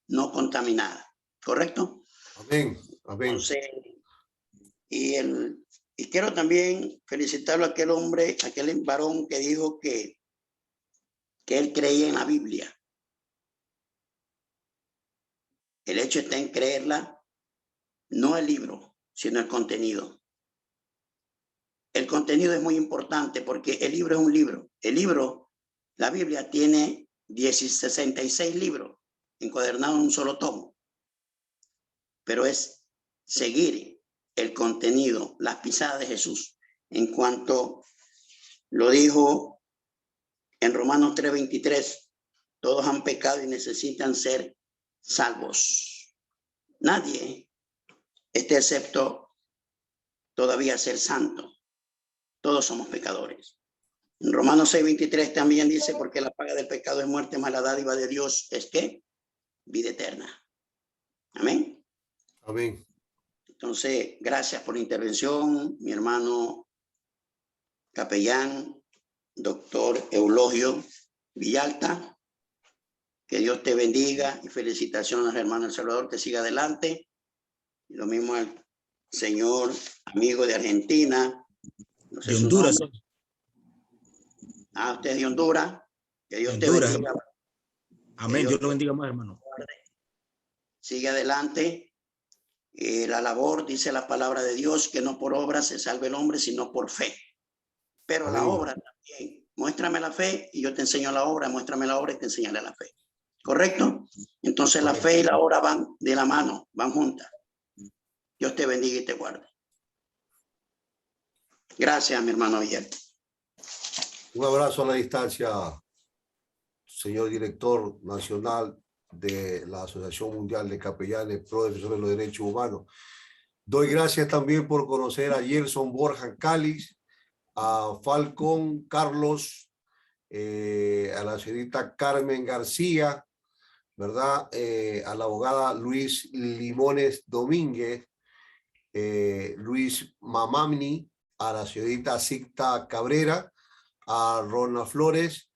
no contaminada. ¿Correcto? Amén. Amén. Entonces, y quiero también felicitarlo a aquel hombre, aquel varón que dijo que él creía en la Biblia. El hecho está en creerla, no el libro, sino el contenido. El contenido es muy importante porque el libro es un libro. El libro, la Biblia, tiene 66 libros encuadernados en un solo tomo. Pero es seguir el contenido, las pisadas de Jesús, en cuanto lo dijo en Romanos 3:23, todos han pecado y necesitan ser salvos. Nadie está excepto todavía ser santo. Todos somos pecadores. En Romanos 6:23 también dice, porque la paga del pecado es muerte, mas la dádiva de Dios es ¿qué? Vida eterna. Amén. Amén. Entonces, gracias por la intervención, mi hermano capellán, doctor Eulogio Villalta. Que Dios te bendiga y felicitaciones, hermano El Salvador, que siga adelante. Y lo mismo al señor amigo de Argentina. No sé De su Honduras. nombre. Usted es de Honduras. Que Dios te Honduras, bendiga. hermano. Amén. Dios lo bendiga más, hermano. Sigue adelante. La labor, dice la palabra de Dios, que no por obras se salve el hombre, sino por fe. Pero la Amén. obra también. Muéstrame la fe y yo te enseño la obra. Muéstrame la obra y te enseñaré la fe. ¿Correcto? Entonces la fe y la obra van de la mano, van juntas. Dios te bendiga y te guarde. Gracias, mi hermano Villalta. Un abrazo a la distancia, señor director nacional de la Asociación Mundial de Capellanes Pro Defensores de los Derechos Humanos. Doy gracias también por conocer a Gerson Borja Cáliz, a Falcón Carlos, a la señorita Carmen García, ¿verdad? A la abogada Luis Limones Domínguez, Luis Mamamni, a la señorita Sicta Cabrera, a Rona Flores,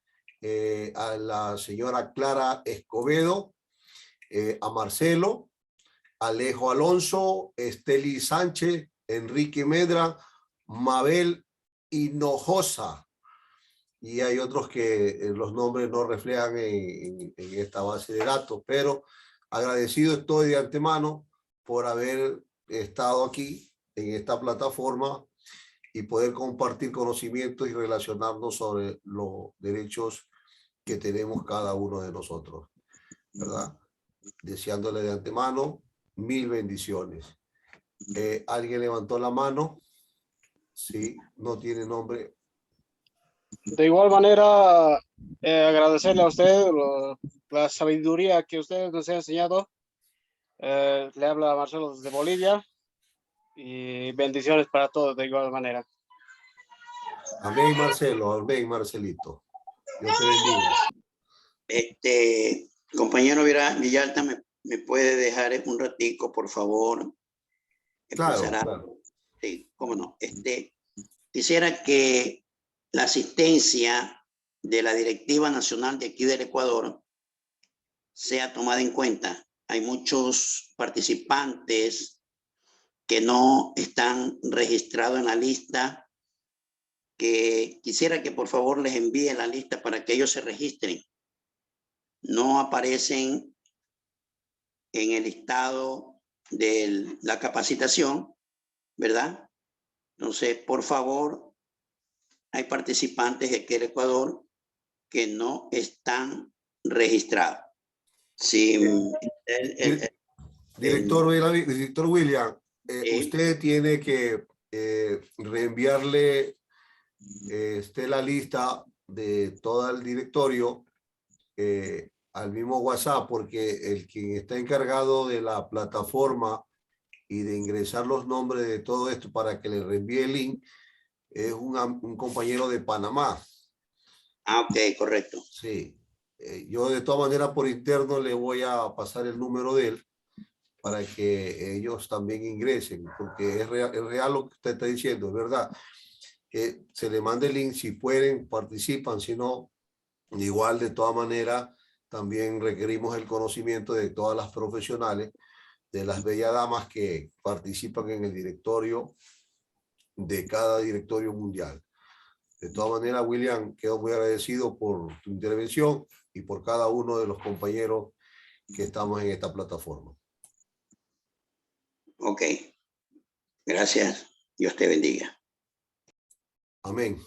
a la señora Clara Escobedo, a Marcelo, Alejo Alonso, Esteli Sánchez, Enrique Medra, Mabel Hinojosa. Y hay otros que los nombres no reflejan en esta base de datos, pero agradecido estoy de antemano por haber estado aquí en esta plataforma y poder compartir conocimientos y relacionarnos sobre los derechos que tenemos cada uno de nosotros, ¿verdad? Deseándole de antemano 1000 bendiciones. ¿Alguien levantó la mano? Sí, no tiene nombre. De igual manera, agradecerle a usted la sabiduría que usted nos ha enseñado. Le habla Marcelo desde Bolivia y bendiciones para todos de igual manera. Amén, Marcelo. Amén, Marcelito. Dios te bendiga. Compañero Villalta, ¿me puede dejar un ratico, por favor? Claro. Sí, cómo no. Quisiera que la asistencia de la directiva nacional de aquí del Ecuador sea tomada en cuenta. Hay muchos participantes que no están registrados en la lista, que quisiera que por favor les envíe la lista para que ellos se registren. No aparecen en el listado de la capacitación, ¿verdad? Entonces, por favor, hay participantes de aquí del Ecuador que no están registrados. Sí, Director William, usted tiene que reenviarle la lista de todo el directorio al mismo WhatsApp, porque quien está encargado de la plataforma y de ingresar los nombres de todo esto para que le reenvíe el link es un compañero de Panamá. Ok, correcto. Sí. Yo de todas maneras por interno le voy a pasar el número de él para que ellos también ingresen, porque es real lo que usted está diciendo, es verdad. Que se le mande el link, si pueden, participan, si no, igual de todas maneras, también requerimos el conocimiento de todas las profesionales, de las bellas damas que participan en el directorio de cada directorio mundial. De todas maneras, William, quedo muy agradecido por tu intervención y por cada uno de los compañeros que estamos en esta plataforma. Ok. Gracias. Dios te bendiga. Amén.